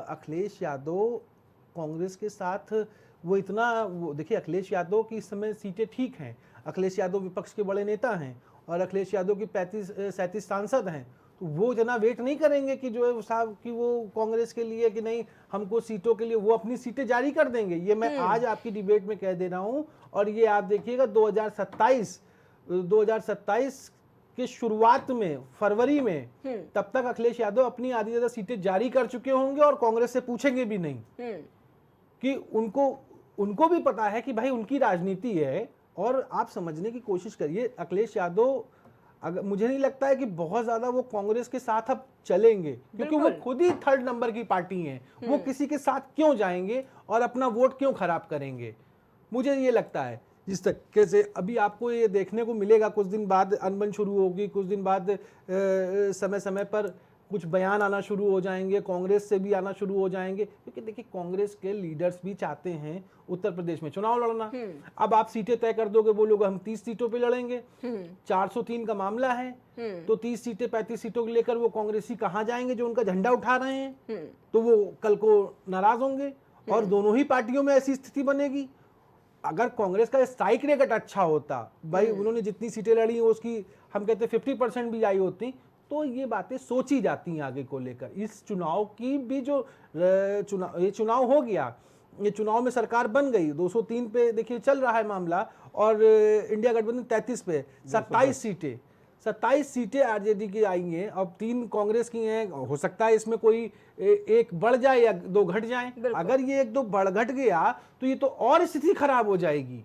अखिलेश यादव कांग्रेस के साथ वो देखिए, अखिलेश यादव की इस समय सीटें ठीक हैं, अखिलेश यादव विपक्ष के बड़े नेता हैं और अखिलेश यादव की 35-37 सांसद हैं, तो वो जना वेट नहीं करेंगे कि जो है साहब कि वो कांग्रेस के लिए कि नहीं हमको सीटों के लिए, वो अपनी सीटें जारी कर देंगे। ये मैं आज आपकी डिबेट में कह दे रहा हूं। और ये आप देखिएगा 2027 के शुरुआत में, फरवरी में, तब तक अखिलेश यादव अपनी आधी ज्यादा सीटें जारी कर चुके होंगे और कांग्रेस से पूछेंगे भी नहीं कि उनको भी पता है कि भाई उनकी राजनीति है। और आप समझने की कोशिश करिए, अखिलेश यादव, अगर मुझे नहीं लगता है कि बहुत ज्यादा वो कांग्रेस के साथ अब चलेंगे, क्योंकि वो खुद ही 3rd नंबर की पार्टी है। वो किसी के साथ क्यों जाएंगे और अपना वोट क्यों खराब करेंगे? मुझे ये लगता है जिस तरीके से अभी आपको ये देखने को मिलेगा, कुछ दिन बाद अनबन शुरू होगी, कुछ दिन बाद समय समय पर कुछ बयान आना शुरू हो जाएंगे, कांग्रेस से भी आना शुरू हो जाएंगे, क्योंकि देखिए कांग्रेस के लीडर्स भी चाहते हैं उत्तर प्रदेश में चुनाव लड़ना। अब आप सीटें तय कर दोगे, बोलोगे हम 30 सीटों पे लड़ेंगे, 403 का मामला है, तो 30 सीटें 35 सीटों को लेकर वो कांग्रेसी कहाँ जाएंगे जो उनका झंडा उठा रहे हैं? तो वो कल को नाराज होंगे और दोनों ही पार्टियों में ऐसी स्थिति बनेगी। अगर कांग्रेस का स्ट्राइक रेट अच्छा होता, भाई उन्होंने जितनी सीटें लड़ी हैं उसकी हम कहते 50% भी आई होती, तो ये बातें सोची जाती हैं आगे को लेकर। इस चुनाव की भी जो ये चुनाव हो गया, ये चुनाव में सरकार बन गई, 203 पे देखिए चल रहा है मामला, और इंडिया गठबंधन 33 पे, 27 सीटें आरजेडी की आई हैं, अब 3 कांग्रेस की हैं। हो सकता है इसमें कोई एक बढ़ जाए या 2 घट जाए। अगर ये 1-2 बढ़ घट गया तो ये तो और स्थिति खराब हो जाएगी,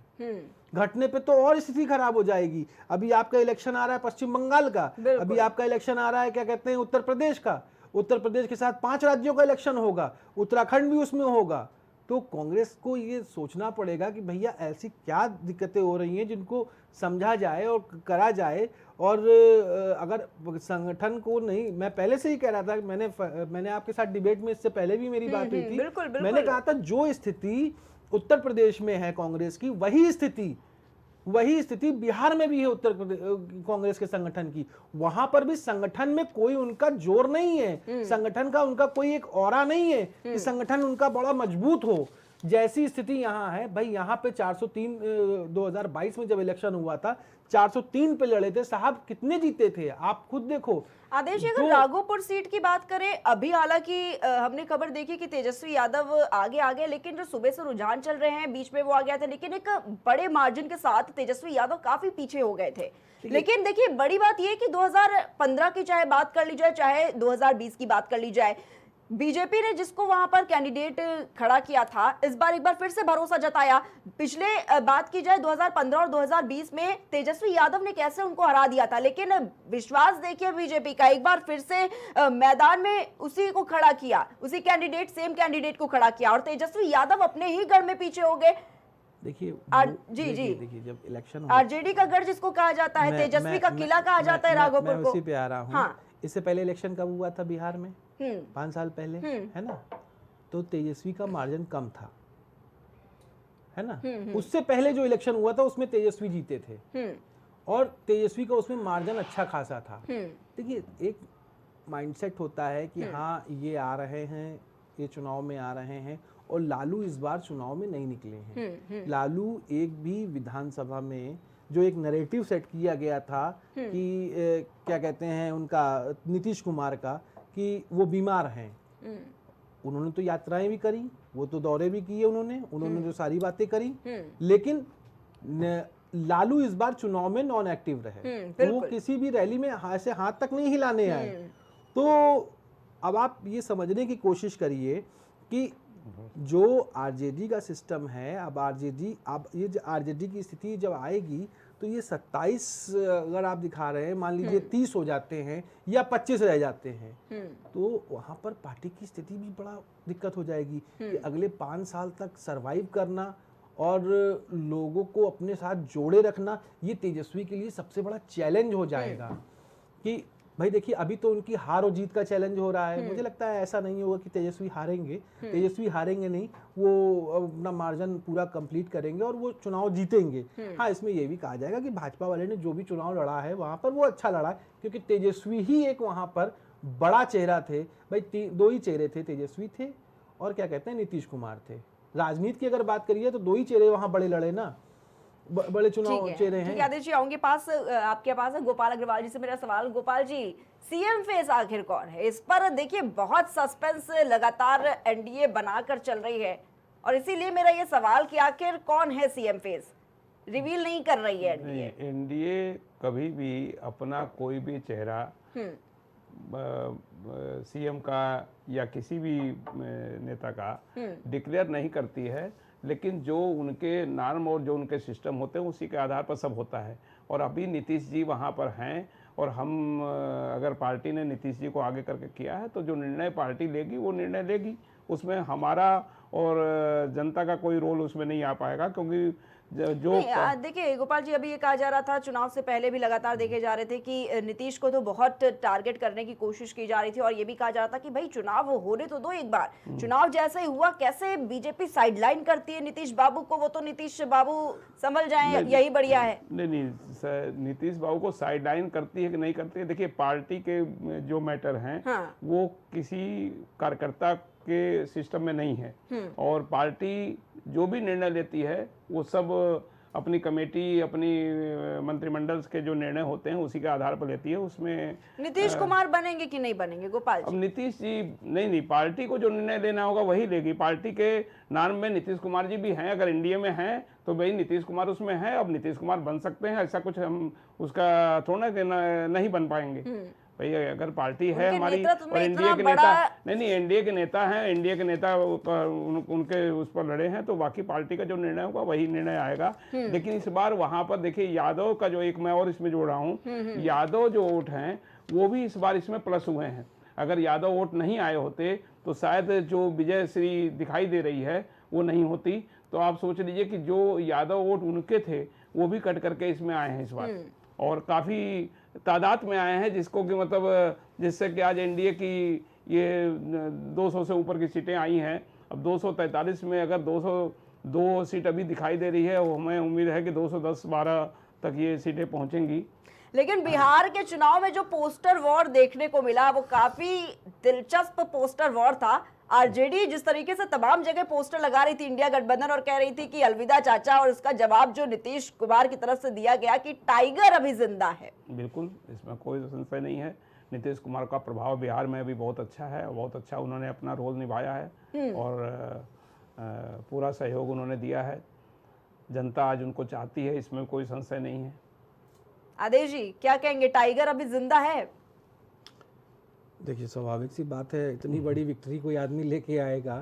घटने पे तो और स्थिति खराब हो जाएगी। अभी आपका इलेक्शन आ रहा है पश्चिम बंगाल का, अभी आपका इलेक्शन आ रहा है क्या कहते हैं उत्तर प्रदेश का, उत्तर प्रदेश के साथ 5 राज्यों का इलेक्शन होगा, उत्तराखंड भी उसमें होगा। तो कांग्रेस को ये सोचना पड़ेगा कि भैया ऐसी क्या दिक्कतें हो रही हैं जिनको समझा जाए और करा जाए। और अगर संगठन को नहीं, मैं पहले से ही कह रहा था, मैंने आपके साथ डिबेट में इससे पहले भी मेरी बात हुई थी, मैंने कहा था जो स्थिति उत्तर प्रदेश में है कांग्रेस की, वही स्थिति वही स्थिति बिहार में भी है उत्तर प्रदेश कांग्रेस के संगठन की। वहां पर भी संगठन में कोई उनका जोर नहीं है, संगठन का उनका कोई एक ऑरा नहीं है कि संगठन उनका बड़ा मजबूत हो। जैसी स्थिति यहाँ है भाई, यहाँ पे 403 2022 में जब इलेक्शन हुआ था 403 पे लड़े थे साहब, कितने जीते थे आप खुद देखो। आदेश जी, अगर राघोपुर सीट की बात करें, अभी हालांकि हमने खबर देखी कि तेजस्वी यादव आगे आ गए, लेकिन जो सुबह से रुझान चल रहे हैं, बीच में वो आ गया था, लेकिन एक बड़े मार्जिन के साथ तेजस्वी यादव काफी पीछे हो गए थे। लेकिन देखिए बड़ी बात यह कि 2015 की चाहे बात कर ली जाए, चाहे 2020 की बात कर ली जाए, बीजेपी ने जिसको वहां पर कैंडिडेट खड़ा किया था, इस बार एक बार फिर से भरोसा जताया। पिछले बात की जाए 2015 और 2020 में तेजस्वी यादव ने कैसे उनको हरा दिया था, लेकिन विश्वास देखिए बीजेपी का, एक बार फिर से मैदान में उसी को खड़ा किया, उसी कैंडिडेट, सेम कैंडिडेट को खड़ा किया, और तेजस्वी यादव अपने ही गढ़ में पीछे हो गए। देखिए देखिए जब इलेक्शन आरजेडी का गढ़ जिसको कहा जाता है, तेजस्वी का किला कहा जाता है राघोपुर को। उसी पे आ रहा हूँ। हाँ। इससे पहले इलेक्शन कब हुआ था बिहार में? 5 साल पहले, है ना? तो तेजस्वी का मार्जिन कम था, है ना? उससे पहले जो इलेक्शन हुआ था उसमें तेजस्वी जीते थे, और तेजस्वी का उसमें मार्जिन अच्छा खासा था। देखिए एक माइंडसेट होता है कि हाँ ये आ रहे हैं, ये चुनाव में आ रहे हैं, और लालू इस बार चुनाव में नहीं निकले हैं। लालू एक भी विधानसभा में जो एक नैरेटिव सेट किया गया था कि क्या कहते हैं उनका, नीतीश कुमार का, कि वो बीमार हैं, उन्होंने तो यात्राएं भी करी, वो तो दौरे भी किए उन्होंने जो सारी बातें करी, लेकिन लालू इस बार चुनाव में नॉन एक्टिव रहे, वो किसी भी रैली में ऐसे हाथ तक नहीं हिलाने आए। तो अब आप ये समझने की कोशिश करिए कि जो आरजेडी का सिस्टम है, अब ये आरजेडी की स्थिति जब आएगी तो ये 27 अगर आप दिखा रहे हैं, मान लीजिए 30 हो जाते हैं या 25 रह जाते हैं, तो वहाँ पर पार्टी की स्थिति भी बड़ा दिक्कत हो जाएगी कि अगले 5 साल तक सरवाइव करना और लोगों को अपने साथ जोड़े रखना, ये तेजस्वी के लिए सबसे बड़ा चैलेंज हो जाएगा। कि भाई देखिए अभी तो उनकी हार और जीत का चैलेंज हो रहा है, मुझे लगता है ऐसा नहीं होगा कि तेजस्वी हारेंगे, तेजस्वी हारेंगे नहीं, वो अपना मार्जिन पूरा कंप्लीट करेंगे और वो चुनाव जीतेंगे। हाँ, इसमें ये भी कहा जाएगा कि भाजपा वाले ने जो भी चुनाव लड़ा है वहां पर वो अच्छा लड़ा, क्योंकि तेजस्वी ही एक वहां पर बड़ा चेहरा थे। भाई 2 ही चेहरे थे, तेजस्वी थे और क्या कहते हैं नीतीश कुमार थे। राजनीति की अगर बात करिए तो 2 ही चेहरे वहां बड़े लड़े ना, बड़े चुनाव चेहरे हैं। आदेश जी आऊंगे पास, आपके पास है गोपाल अग्रवाल जी से मेरा सवाल। गोपाल जी, सीएम फेस आखिर कौन है? इस पर देखिए बहुत सस्पेंस लगातार एनडीए बनाकर चल रही है, और इसीलिए मेरा ये सवाल कि आखिर कौन है सीएम फेस, रिवील नहीं कर रही है एनडीए। एनडीए कभी भी अपना कोई भी चेहरा सीएम का या किसी भी नेता का डिक्लेयर नहीं करती है, लेकिन जो उनके नॉर्म और जो उनके सिस्टम होते हैं उसी के आधार पर सब होता है। और अभी नीतीश जी वहाँ पर हैं, और हम अगर पार्टी ने नीतीश जी को आगे करके किया है तो जो निर्णय पार्टी लेगी वो निर्णय लेगी, उसमें हमारा और जनता का कोई रोल उसमें नहीं आ पाएगा। क्योंकि जो देखिए गोपाल जी, अभी ये कहा जा रहा था, चुनाव से पहले भी लगातार देखे जा रहे थे कि नीतीश को तो बहुत टारगेट करने की कोशिश की जा रही थी, और ये भी कहा जा रहा था कि भाई चुनाव होने तो दो एक बार, चुनाव जैसे ही हुआ कैसे बीजेपी साइडलाइन करती है नीतीश बाबू को, वो तो नीतीश बाबू संभल जाएं, यही बढ़िया है। नहीं, नीतीश बाबू को साइडलाइन करती है कि नहीं करती है, देखिए पार्टी के जो मैटर हैं वो किसी कार्यकर्ता के सिस्टम में नहीं है, और पार्टी जो भी निर्णय लेती है वो सब अपनी कमेटी, अपनी मंत्रिमंडल के जो निर्णय होते हैं उसी के आधार पर लेती है। उसमें नीतीश कुमार बनेंगे कि नहीं बनेंगे गोपाल जी? अब नीतीश जी नहीं, पार्टी को जो निर्णय लेना होगा वही लेगी। पार्टी के नाम में नीतीश कुमार जी भी हैं, अगर एनडीए में हैं तो भाई नीतीश कुमार उसमें है। अब नीतीश कुमार बन सकते हैं, ऐसा कुछ हम उसका थोड़ा नहीं बन पाएंगे। भाई अगर पार्टी है हमारी और एनडीए के नेता, नहीं एनडीए के नेता हैं, एनडीए के नेता उनके उस पर लड़े हैं, तो बाकी पार्टी का जो निर्णय होगा वही निर्णय आएगा। लेकिन इस बार वहां पर देखिए यादव का जो एक मैं और इसमें जोड़ रहा हूँ, यादव जो वोट हैं वो भी इस बार इसमें प्लस हुए हैं। अगर यादव वोट नहीं आए होते तो शायद जो विजय श्री दिखाई दे रही है वो नहीं होती। तो आप सोच लीजिए कि जो यादव वोट उनके थे वो भी कट करके इसमें आए हैं इस बार, और काफ़ी तादाद में आए हैं, जिसको कि मतलब जिससे कि आज एनडीए की ये 200 से ऊपर की सीटें आई हैं। अब 243 में अगर 2 सीट अभी दिखाई दे रही है, वो हमें उम्मीद है कि 210-12 तक ये सीटें पहुंचेंगी। लेकिन बिहार के चुनाव में जो पोस्टर वॉर देखने को मिला वो काफी दिलचस्प पोस्टर वॉर था। आरजेडी जिस तरीके से तमाम जगह पोस्टर लगा रही थी इंडिया गठबंधन और कह रही थी कि अलविदा चाचा, और उसका जवाब जो नीतीश कुमार की तरफ से दिया गया कि टाइगर अभी जिंदा है। बिल्कुल, इसमें कोई संशय नहीं है। नीतीश कुमार का प्रभाव बिहार में अभी बहुत अच्छा है, बहुत अच्छा उन्होंने अपना रोल निभाया है और पूरा सहयोग उन्होंने दिया है। जनता आज उनको चाहती है, इसमें कोई संशय नहीं है। आदेश जी क्या कहेंगे, टाइगर अभी जिंदा है? देखिए, स्वाभाविक सी बात है, इतनी बड़ी विक्ट्री कोई आदमी लेके आएगा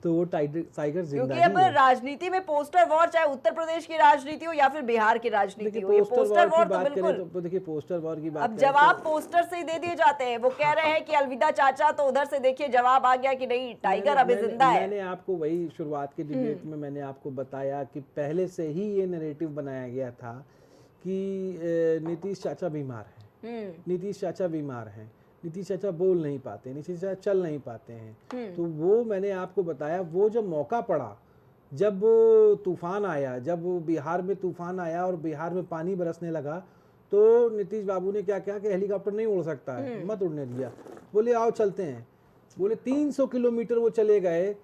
तो वो टाइगर जिंदा क्योंकि ही अब है। राजनीति में पोस्टर वॉर, चाहे उत्तर प्रदेश की राजनीति हो या फिर बिहार की राजनीति देखिए, हो, ये पोस्टर वॉर तो बात करें बिल्कुल। तो देखिए, पोस्टर वॉर की बात अब करें जवाब पोस्टर से ही दे दिए जाते हैं। वो कह रहे हैं कि अलविदा चाचा, तो उधर से देखिए जवाब आ गया कि नहीं, टाइगर अभी जिंदा है। मैंने आपको वही शुरुआत के डिबेट में मैंने आपको बताया कि पहले से ही ये नैरेटिव बनाया गया था कि नीतीश चाचा बीमार हैं, नीतीश चाचा बीमार हैं, नीतीश चाचा बोल नहीं पाते, नीतीश चाचा चल नहीं पाते हैं। तो वो मैंने आपको बताया, वो जब मौका पड़ा, जब तूफान आया, जब बिहार में तूफान आया और बिहार में पानी बरसने लगा, तो नीतीश बाबू ने क्या किया कि हेलीकॉप्टर नहीं उड़ सकता है, मत उड़ने दिया, बोले आओ चलते हैं। बोले 300 किलोमीटर वो चले गए।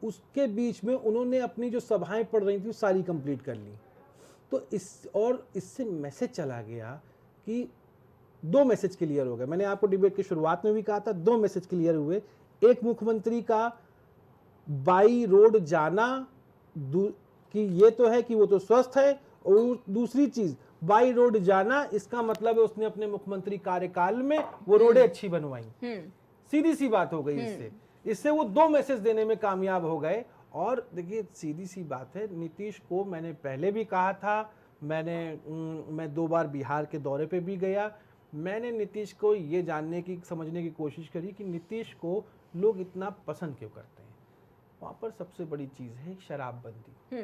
उसके बीच में उन्होंने अपनी जो सभाएं पढ़ रही थी सारी कंप्लीट कर ली। तो इससे मैसेज चला गया कि 2 मैसेज क्लियर हो गए। मैंने आपको डिबेट की शुरुआत में भी कहा था, 2 मैसेज क्लियर हुए। एक, मुख्यमंत्री का बाई रोड जाना कि ये तो है कि वो तो स्वस्थ है, और दूसरी चीज बाई रोड जाना, इसका मतलब है उसने अपने मुख्यमंत्री कार्यकाल में वो रोडें अच्छी बनवाई। सीधी सी बात हो गई। इससे वो 2 मैसेज देने में कामयाब हो गए। और देखिए, सीधी सी बात है, नीतीश को मैंने पहले भी कहा था, मैं 2 बार बिहार के दौरे पे भी गया। मैंने नीतीश को ये जानने की, समझने की कोशिश करी कि नीतीश को लोग इतना पसंद क्यों करते हैं। वहाँ पर सबसे बड़ी चीज़ है शराबबंदी।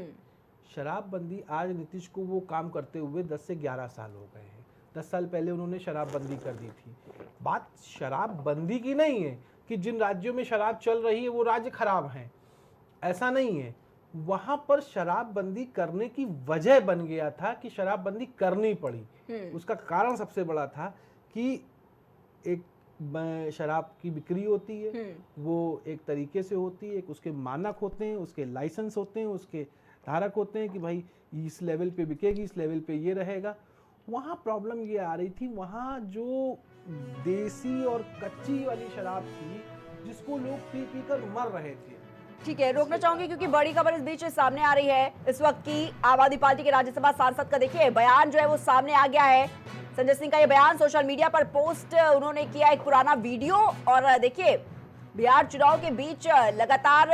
शराबबंदी, आज नीतीश को वो काम करते हुए 10 से 11 साल हो गए हैं। 10 साल पहले उन्होंने शराबबंदी कर दी थी। बात शराबबंदी की नहीं है कि जिन राज्यों में शराब चल रही है वो राज्य खराब हैं, ऐसा नहीं है। वहां पर शराबबंदी करने की वजह बन गया था कि शराबबंदी करनी पड़ी। उसका कारण सबसे बड़ा था कि एक शराब की बिक्री होती है, वो एक तरीके से होती है, उसके मानक होते हैं, उसके लाइसेंस होते हैं, उसके धारक होते हैं कि भाई इस लेवल पे बिकेगी, इस लेवल पे ये रहेगा। वहाँ प्रॉब्लम ये आ रही थी, वहाँ जो देसी और कच्ची वाली शराब थी जिसको लोग पी पी कर मर रहे थे। ठीक है, रोकना चाहूंगी क्योंकि बड़ी खबर इस बीच सामने आ रही है। इस वक्त की आम आदमी पार्टी के राज्यसभा सांसद का देखिए बयान जो है वो सामने आ गया है। संजय सिंह का ये बयान सोशल मीडिया पर पोस्ट उन्होंने किया, एक पुराना वीडियो। और देखिए, बिहार चुनाव के बीच लगातार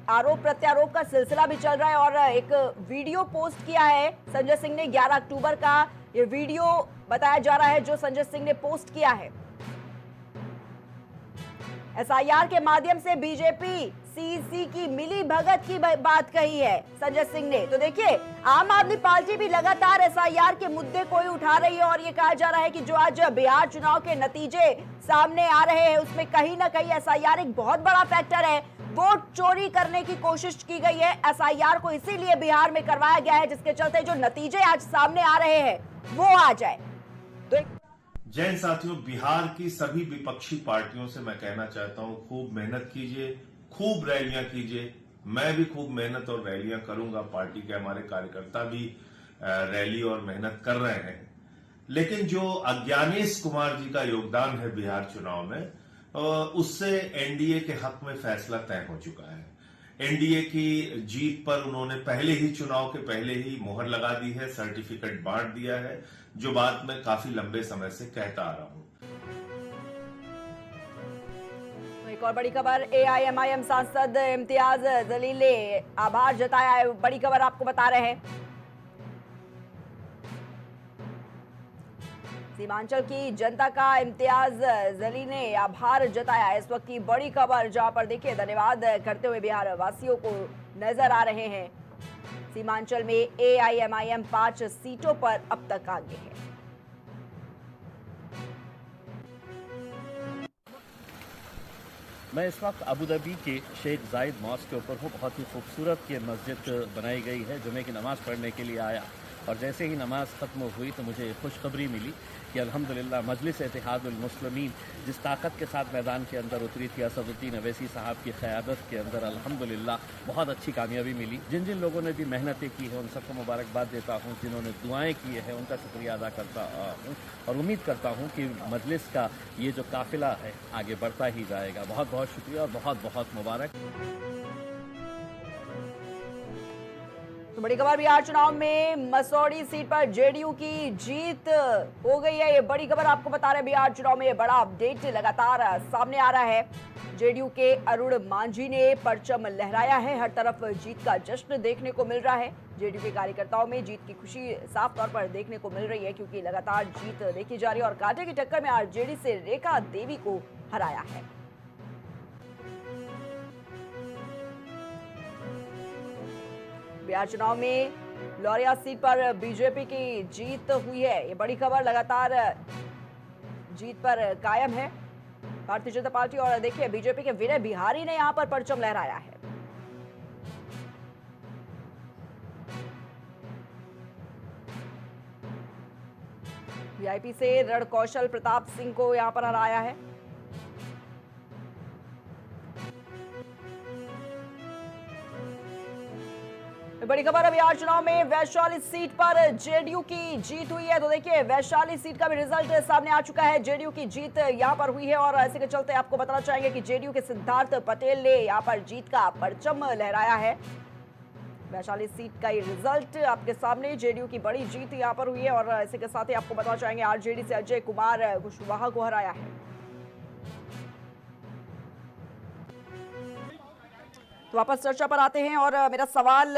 आरोप प्रत्यारोप का सिलसिला भी चल रहा है और एक वीडियो पोस्ट किया है संजय सिंह ने। 11 अक्टूबर का ये वीडियो बताया जा रहा है जो संजय सिंह ने पोस्ट किया है। एसआईआर के माध्यम से बीजेपी सीसी की मिली भगत की बात कही है संजय सिंह ने। तो देखिए, आम आदमी पार्टी भी लगातार एसआईआर के मुद्दे को ही उठा रही है और ये कहा जा रहा है कि जो आज बिहार चुनाव के नतीजे सामने आ रहे हैं उसमें कहीं ना कहीं एसआईआर एक बहुत बड़ा फैक्टर है। वोट चोरी करने की कोशिश की गई है। एसआईआर को इसीलिए बिहार में करवाया गया है जिसके चलते जो नतीजे आज सामने आ रहे हैं वो आ जाए। तो जय हिंद साथियों, बिहार की सभी विपक्षी पार्टियों से मैं कहना चाहता हूं, खूब मेहनत कीजिए, खूब रैलियां कीजिए। मैं भी खूब मेहनत और रैलियां करूंगा, पार्टी के हमारे कार्यकर्ता भी रैली और मेहनत कर रहे हैं। लेकिन जो अज्ञानेश कुमार जी का योगदान है बिहार चुनाव में, उससे एनडीए के हक में फैसला तय हो चुका है। एनडीए की जीत पर उन्होंने पहले ही, चुनाव के पहले ही मोहर लगा दी है, सर्टिफिकेट बांट दिया है, जो बात मैं काफी लंबे समय से कहता आ रहा हूं। एक और बड़ी खबर, एआईएमआईएम सांसद इम्तियाज जलील ने आभार जताया है। बड़ी खबर आपको बता रहे हैं, सीमांचल की जनता का इम्तियाज जलील ने आभार जताया है। इस वक्त की बड़ी खबर जहां पर देखिए धन्यवाद करते हुए बिहार वासियों को नजर आ रहे हैं। सीमांचल में एआईएमआईएम 5 सीटों पर अब तक आगे है। मैं इस वक्त अबू धाबी के शेख जायद मॉस्क के ऊपर हूँ। बहुत ही खूबसूरत ये मस्जिद बनाई गई है, जुमे की नमाज़ पढ़ने के लिए आया और जैसे ही नमाज ख़त्म हुई तो मुझे खुशखबरी मिली कि अल्हम्दुलिल्लाह मजलिस इत्तेहादुल मुस्लिमीन जिस ताकत के साथ मैदान के अंदर उतरी थी, असदुद्दीन अवैसी साहब की क़यादत के अंदर अल्हम्दुलिल्लाह बहुत अच्छी कामयाबी मिली। जिन जिन लोगों ने भी मेहनतें की है उन सबको मुबारकबाद देता हूँ, जिन्होंने दुआएं की है उनका शुक्रिया अदा करता हूँ और उम्मीद करता हूँ कि मजलिस का ये जो काफ़िला है आगे बढ़ता ही जाएगा। बहुत बहुत शुक्रिया और बहुत बहुत मुबारक। तो बड़ी खबर बिहार चुनाव में मसौड़ी सीट पर जेडीयू की जीत हो गई है। ये बड़ी खबर आपको बता रहे हैं। बिहार चुनाव में ये बड़ा अपडेट लगातार सामने आ रहा है। जेडीयू के अरुण मांझी ने परचम लहराया है। हर तरफ जीत का जश्न देखने को मिल रहा है। जेडीयू के कार्यकर्ताओं में जीत की खुशी साफ तौर पर देखने को मिल रही है, क्योंकि लगातार जीत देखी जा रही है और कांटे की टक्कर में आरजेडी से रेखा देवी को हराया है। बिहार चुनाव में लौरिया सीट पर बीजेपी की जीत हुई है। ये बड़ी खबर लगातार जीत पर कायम है भारतीय जनता पार्टी। और देखिए बीजेपी के विनय बिहारी ने यहां पर परचम लहराया है। वीआईपी से रणकौशल प्रताप सिंह को यहां पर हराया है। बड़ी खबर है बिहार चुनाव में वैशाली सीट पर जेडीयू की जीत हुई है। तो देखिए वैशाली सीट का भी रिजल्ट सामने आ चुका है। जेडीयू की जीत यहां पर हुई है और ऐसे के चलते आपको बताना चाहेंगे कि जेडीयू के सिद्धार्थ पटेल ने यहां पर जीत का परचम लहराया है। वैशाली सीट का ये रिजल्ट आपके सामने, जेडीयू की बड़ी जीत यहां पर हुई है और इसी के साथ ही आपको बताना चाहेंगे आरजेडी से अजय कुमार कुशवाहा को हराया है। तो वापस चर्चा पर आते हैं और मेरा सवाल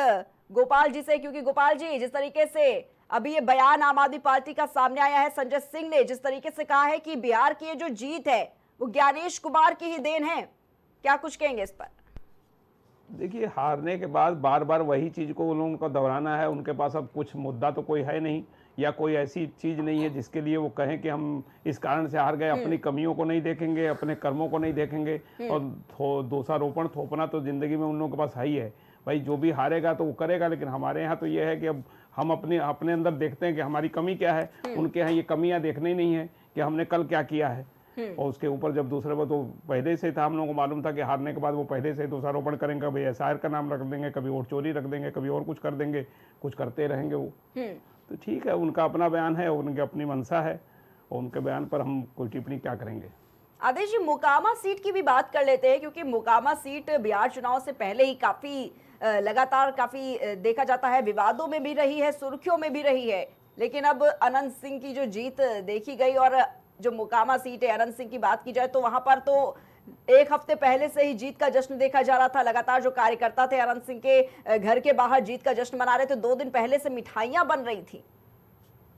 गोपाल जी से, क्योंकि गोपाल जी जिस तरीके से अभी ये बयान आम आदमी पार्टी का सामने आया है, संजय सिंह ने जिस तरीके से कहा है कि बिहार की ये जो जीत है वो ज्ञानेश कुमार की ही देन है, क्या कुछ कहेंगे इस पर? देखिए, हारने के बाद बार बार वही चीज़ को उन लोगों को दोहराना है। उनके पास अब कुछ मुद्दा तो कोई है नहीं या कोई ऐसी चीज़ नहीं है जिसके लिए वो कहें कि हम इस कारण से हार गए। अपनी कमियों को नहीं देखेंगे, अपने कर्मों को नहीं देखेंगे और दोषारोपण थोपना तो ज़िंदगी में उन लोगों के पास है ही है। भाई जो भी हारेगा तो वो करेगा, लेकिन हमारे यहाँ तो ये है कि अब हम अपने अंदर देखते हैं कि हमारी कमी क्या है। उनके यहाँ ये कमियाँ देखनी नहीं है कि हमने कल क्या किया है। और उसके ऊपर जब दूसरे बार तो पहले से था, हम लोगों को मालूम था कि हारने के बाद वो पहले से दोषारोपण करेंगे, कभी एसआईआर का नाम रख देंगे, कभी वोट चोरी रख देंगे, कभी और कुछ कर देंगे, कुछ करते रहेंगे वो। तो ठीक है, उनका अपना बयान है, उनकी अपनी मंशा है और उनके बयान पर हम कोई टिप्पणी क्या करेंगे। आदेश जी, मोकामा सीट की भी बात कर लेते हैं, क्योंकि मोकामा सीट बिहार चुनाव से पहले ही लगातार काफी देखा जाता है विवादों में भी रही है, सुर्खियों में भी रही है। लेकिन अब अनंत सिंह की जो जीत देखी गई और जो मोकामा सीट है, अनंत सिंह की बात की जाए तो वहां पर तो एक हफ्ते पहले से ही जीत का जश्न देखा जा रहा था। लगातार जो कार्यकर्ता थे अनंत सिंह के घर के बाहर जीत का जश्न मना रहे थे। 2 दिन पहले से मिठाइयां बन रही थी।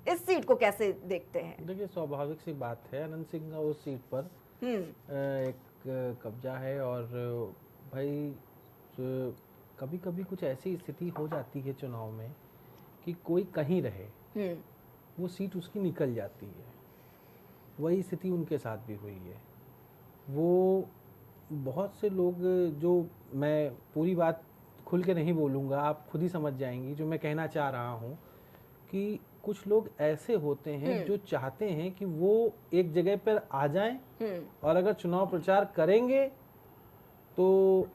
इस सीट को कैसे देखते हैं? देखिए, स्वाभाविक सी बात है, अनंत सिंह का उस सीट पर एक कब्जा है और भाई कभी कभी कुछ ऐसी स्थिति हो जाती है चुनाव में कि कोई कहीं रहे, वो सीट उसकी निकल जाती है। वही स्थिति उनके साथ भी हुई है। वो बहुत से लोग, जो मैं पूरी बात खुल के नहीं बोलूँगा, आप खुद ही समझ जाएंगी जो मैं कहना चाह रहा हूँ, कि कुछ लोग ऐसे होते हैं जो चाहते हैं कि वो एक जगह पर आ जाएं और अगर चुनाव प्रचार करेंगे तो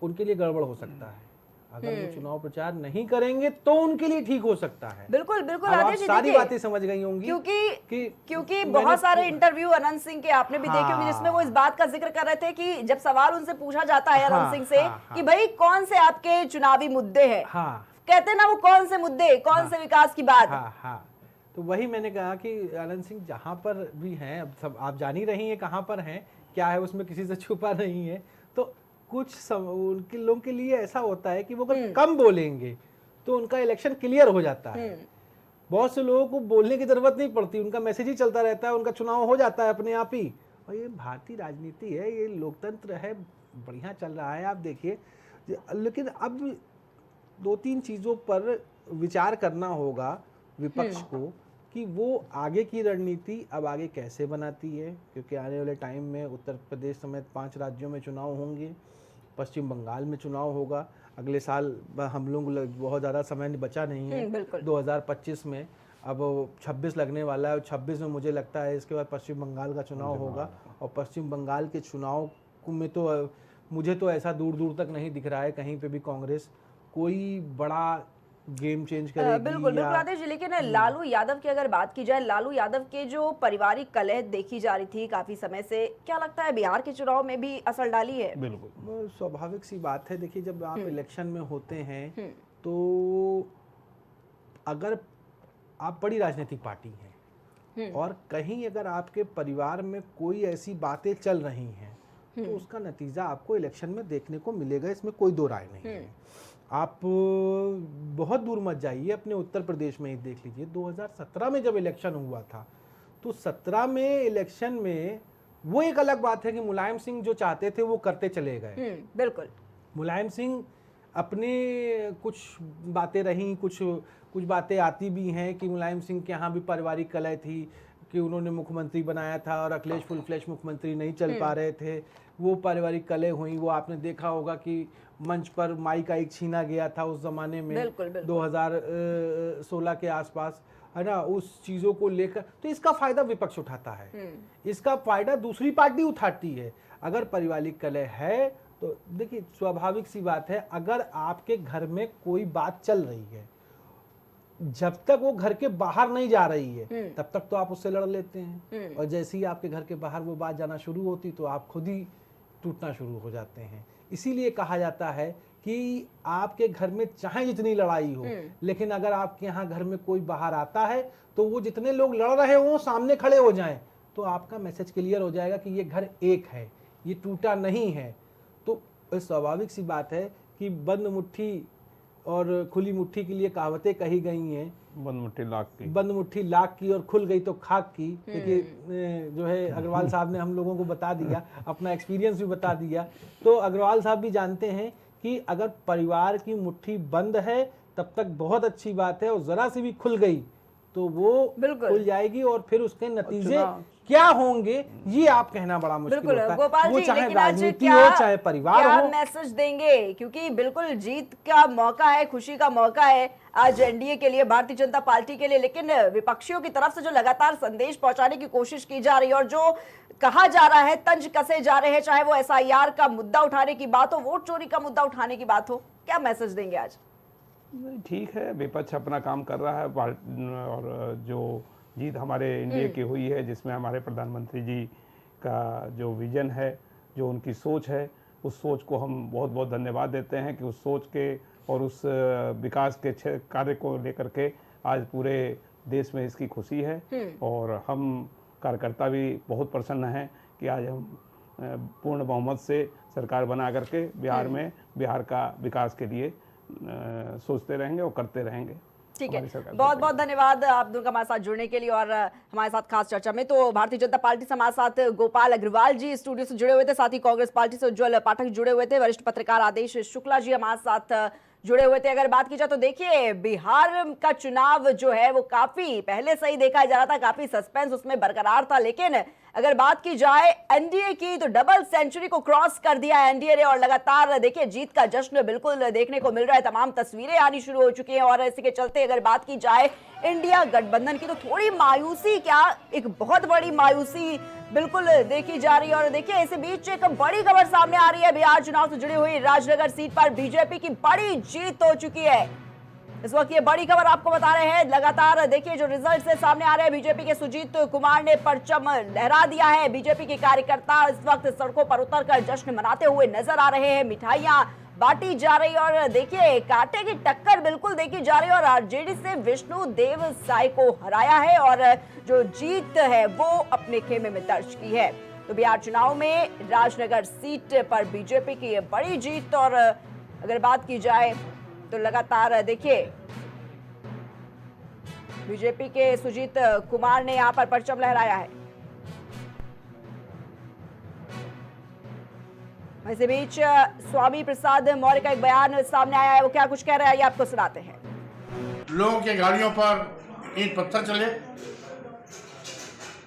उनके लिए गड़बड़ हो सकता है, अगर वो चुनाव प्रचार नहीं करेंगे तो उनके लिए ठीक हो सकता है। बिल्कुल बिल्कुल आप आदेश जी, सारी देखिए, बातें समझ गई होंगी क्योंकि बहुत सारे इंटरव्यू अनंत सिंह के आपने भी देखे होंगे जिसमें वो इस बात का जिक्र कर रहे थे कि जब सवाल उनसे पूछा जाता है अनंत सिंह से कि भाई कौन से आपके चुनावी मुद्दे हैं, कहते ना वो कौन से मुद्दे, कौन से विकास की बात। तो वही मैंने कहा कि अनंत सिंह जहाँ पर भी हैं, अब सब आप जान ही रही हैं कहाँ पर हैं, क्या है उसमें किसी से छुपा नहीं है। तो कुछ उनके लोगों के लिए ऐसा होता है कि वो अगर कम बोलेंगे तो उनका इलेक्शन क्लियर हो जाता है। बहुत से लोगों को बोलने की जरूरत नहीं पड़ती, उनका मैसेज ही चलता रहता है, उनका चुनाव हो जाता है अपने आप ही। और ये भारतीय राजनीति है, ये लोकतंत्र है, बढ़िया चल रहा है, आप देखिए। लेकिन अब 2-3 चीज़ों पर विचार करना होगा विपक्ष को कि वो आगे की रणनीति अब आगे कैसे बनाती है, क्योंकि आने वाले टाइम में उत्तर प्रदेश समेत 5 राज्यों में चुनाव होंगे, पश्चिम बंगाल में चुनाव होगा, अगले साल हम लोग बहुत ज़्यादा समय बचा नहीं है, बिल्कुल। 2025 में अब 26 लगने वाला है और 26 में मुझे लगता है इसके बाद पश्चिम बंगाल का चुनाव होगा। और पश्चिम बंगाल के चुनाव में तो मुझे तो ऐसा दूर दूर तक नहीं दिख रहा है कहीं पे भी कांग्रेस कोई बड़ा गेम चेंज करेगी। बिल्कुल बिल्कुल या आदेश जी, लेकिन लालू यादव की अगर बात की जाए, लालू यादव के जो पारिवारिक कलह देखी जा रही थी काफी समय से, क्या लगता है बिहार के चुनाव में भी असर डाली है? बिल्कुल वो स्वाभाविक सी बात है। देखिए, जब आप इलेक्शन में होते हैं तो अगर आप बड़ी राजनीतिक पार्टी हैं और कहीं अगर आपके परिवार में कोई ऐसी बातें चल रही हैं तो उसका नतीजा आपको इलेक्शन में देखने को मिलेगा, इसमें कोई दो राय नहीं है। आप बहुत दूर मत जाइए, अपने उत्तर प्रदेश में ही देख लीजिए। 2017 में जब इलेक्शन हुआ था तो 17 में इलेक्शन में वो एक अलग बात है कि मुलायम सिंह जो चाहते थे वो करते चले गए। बिल्कुल। मुलायम सिंह अपने कुछ बातें रहीं, कुछ बातें आती भी हैं कि मुलायम सिंह के यहाँ भी पारिवारिक कलह थी कि उन्होंने मुख्यमंत्री बनाया था और अखिलेश फुल फ्लैश मुख्यमंत्री नहीं चल पा रहे थे, वो पारिवारिक कलह हुई। वो आपने देखा होगा कि मंच पर माइक आइक छीना गया था उस जमाने में, बिल्कुल, बिल्कुल। 2016 के आसपास, है ना, उस चीज़ों को लेकर। तो इसका फायदा विपक्ष उठाता है, इसका फायदा दूसरी पार्टी उठाती है। अगर पारिवारिक कलह है तो देखिए, स्वाभाविक सी बात है, अगर आपके घर में कोई बात चल रही है, जब तक वो घर के बाहर नहीं जा रही है तब तक तो आप उससे लड़ लेते हैं, और जैसे ही आपके घर के बाहर वो बात जाना शुरू होती तो आप खुद ही टूटना शुरू हो जाते हैं। इसीलिए कहा जाता है कि आपके घर में चाहे जितनी लड़ाई हो, लेकिन अगर आपके यहाँ घर में कोई बाहर आता है तो वो जितने लोग लड़ रहे हो वो सामने खड़े हो जाएं, तो आपका मैसेज क्लियर हो जाएगा कि ये घर एक है, ये टूटा नहीं है। तो स्वाभाविक सी बात है कि बंद मुट्ठी और खुली मुट्ठी के लिए कहावतें कही गई हैं। बंद मुट्ठी लाख की, बंद मुट्ठी लाख की और खुल गई तो खाक की। देखिए, जो है अग्रवाल साहब ने हम लोगों को बता दिया, अपना एक्सपीरियंस भी बता दिया। तो अग्रवाल साहब भी जानते हैं कि अगर परिवार की मुट्ठी बंद है तब तक बहुत अच्छी बात है, और जरा सी भी खुल गई तो वो खुल जाएगी, और फिर उसके नतीजे क्या होंगे ये आप कहना बड़ा मुश्किल बिल्कुल होता है। गोपाल वो जी, चाहे लेकिन आज राजनीति क्या हो चाहे परिवार क्या हो, मैसेज देंगे? क्योंकि बिल्कुल जीत का मौका है, खुशी का मौका है आज एनडीए के लिए, भारतीय जनता पार्टी के लिए, लेकिन विपक्षियों की तरफ से जो लगातार संदेश पहुंचाने की कोशिश की जा रही है और जो कहा जा रहा है, तंज कसे जा रहे हैं, चाहे वो एसआईआर का मुद्दा उठाने की बात हो, वोट चोरी का मुद्दा उठाने की बात हो, क्या मैसेज देंगे आज? नहीं, ठीक है, विपक्ष अपना काम कर रहा है, और जो जीत हमारे इंडिया की हुई है, जिसमें हमारे प्रधानमंत्री जी का जो विजन है, जो उनकी सोच है, उस सोच को हम बहुत बहुत धन्यवाद देते हैं कि उस सोच के और उस विकास के कार्य को लेकर के आज पूरे देश में इसकी खुशी है। और हम कार्यकर्ता भी बहुत प्रसन्न हैं कि आज हम पूर्ण बहुमत से सरकार बना करके बिहार का विकास के लिए सोचते रहेंगे और करते रहेंगे। ठीक है, बहुत बहुत धन्यवाद आप दोनों का हमारे साथ जुड़ने के लिए। और हमारे साथ खास चर्चा में तो भारतीय जनता पार्टी से हमारे साथ गोपाल अग्रवाल जी स्टूडियो से जुड़े हुए थे, साथ ही कांग्रेस पार्टी से उज्जवल पाठक जुड़े हुए थे, वरिष्ठ पत्रकार आदेश शुक्ला जी हमारे साथ जुड़े हुए थे। अगर बात की जाए तो देखिए, बिहार का चुनाव जो है वो काफी पहले से ही देखा जा रहा था, काफी सस्पेंस उसमें बरकरार था, लेकिन अगर बात की जाए एनडीए की तो डबल सेंचुरी को क्रॉस कर दिया एनडीए ने, और लगातार देखिए जीत का जश्न बिल्कुल देखने को मिल रहा है, तमाम तस्वीरें आनी शुरू हो चुकी हैं। और इसी के चलते अगर बात की जाए इंडिया गठबंधन की तो थोड़ी मायूसी, क्या एक बहुत बड़ी मायूसी बिल्कुल देखी जा रही है। और देखिए, इसी बीच एक बड़ी खबर सामने आ रही है, बिहार चुनाव से जुड़ी हुई राजनगर सीट पर बीजेपी की बड़ी जीत हो चुकी है। इस वक्त ये बड़ी खबर आपको बता रहे हैं, लगातार देखिए जो रिजल्ट से सामने आ रहे हैं, बीजेपी के सुजीत कुमार ने परचम लहरा दिया है। बीजेपी के कार्यकर्ता इस वक्त सड़कों पर उतरकर जश्न मनाते हुए नजर आ रहे हैं, मिठाइयां बांटी जा रही है, और देखिए कांटे की टक्कर बिल्कुल देखी जा रही है, और आरजेडी से विष्णु देव साय को हराया है और जो जीत है वो अपने खेमे में दर्ज की है। तो बिहार चुनाव में राजनगर सीट पर बीजेपी की ये बड़ी जीत। और अगर बात की जाए तो लगातार देखिए बीजेपी के सुजीत कुमार ने यहां पर परचम लहराया है। इसी बीच स्वामी प्रसाद मौर्य का एक बयान सामने आया है, वो क्या कुछ कह रहा है ये आपको सुनाते हैं। लोगों के गाड़ियों पर ईंट पत्थर चले,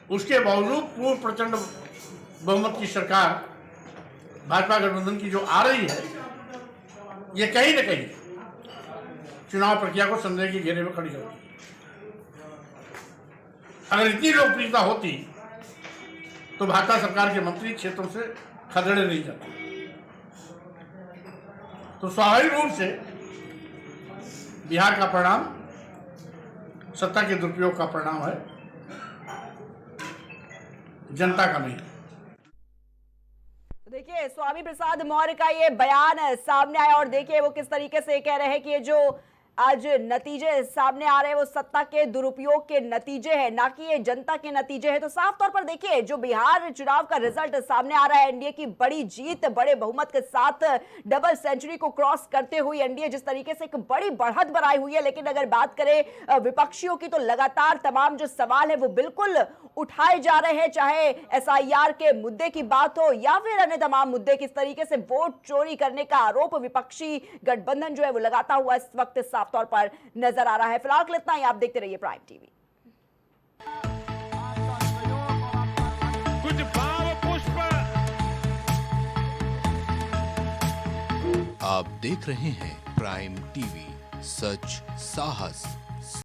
उसके बावजूद पूर्ण प्रचंड बहुमत की सरकार भाजपा गठबंधन की जो आ रही है, ये कहीं न कहीं चुनाव प्रक्रिया को संदेह के घेरे में खड़ी होती है। अगर इतनी लोकप्रियता होती तो भाजपा सरकार के मंत्री क्षेत्रों से खदेड़े नहीं जाते। तो स्वाभाविक रूप से बिहार का परिणाम सत्ता के दुरुपयोग का परिणाम है, जनता का नहीं। देखिए स्वामी प्रसाद मौर्य का ये बयान सामने आया और देखिए वो किस तरीके से कह रहे हैं कि ये जो आज नतीजे सामने आ रहे हैं वो सत्ता के दुरुपयोग के नतीजे हैं, ना कि ये जनता के नतीजे हैं। तो साफ तौर पर देखिए जो बिहार चुनाव का रिजल्ट सामने आ रहा है, एनडीए की बड़ी जीत बड़े बहुमत के साथ डबल सेंचुरी को क्रॉस करते हुए एनडीए जिस तरीके से एक बड़ी बढ़त बनाई हुई है। लेकिन अगर बात करें विपक्षियों की तो लगातार तमाम जो सवाल है वो बिल्कुल उठाए जा रहे हैं, चाहे एसआईआर के मुद्दे की बात हो या फिर अन्य तमाम मुद्दे। किस तरीके से वोट चोरी करने का आरोप विपक्षी गठबंधन जो है वो लगाता हुआ इस वक्त साफ तौर पर नजर आ रहा है। फिलहाल इतना ही, आप देखते रहिए प्राइम टीवी। कुछ भाव पुष्प। आप देख रहे हैं प्राइम टीवी, सच साहस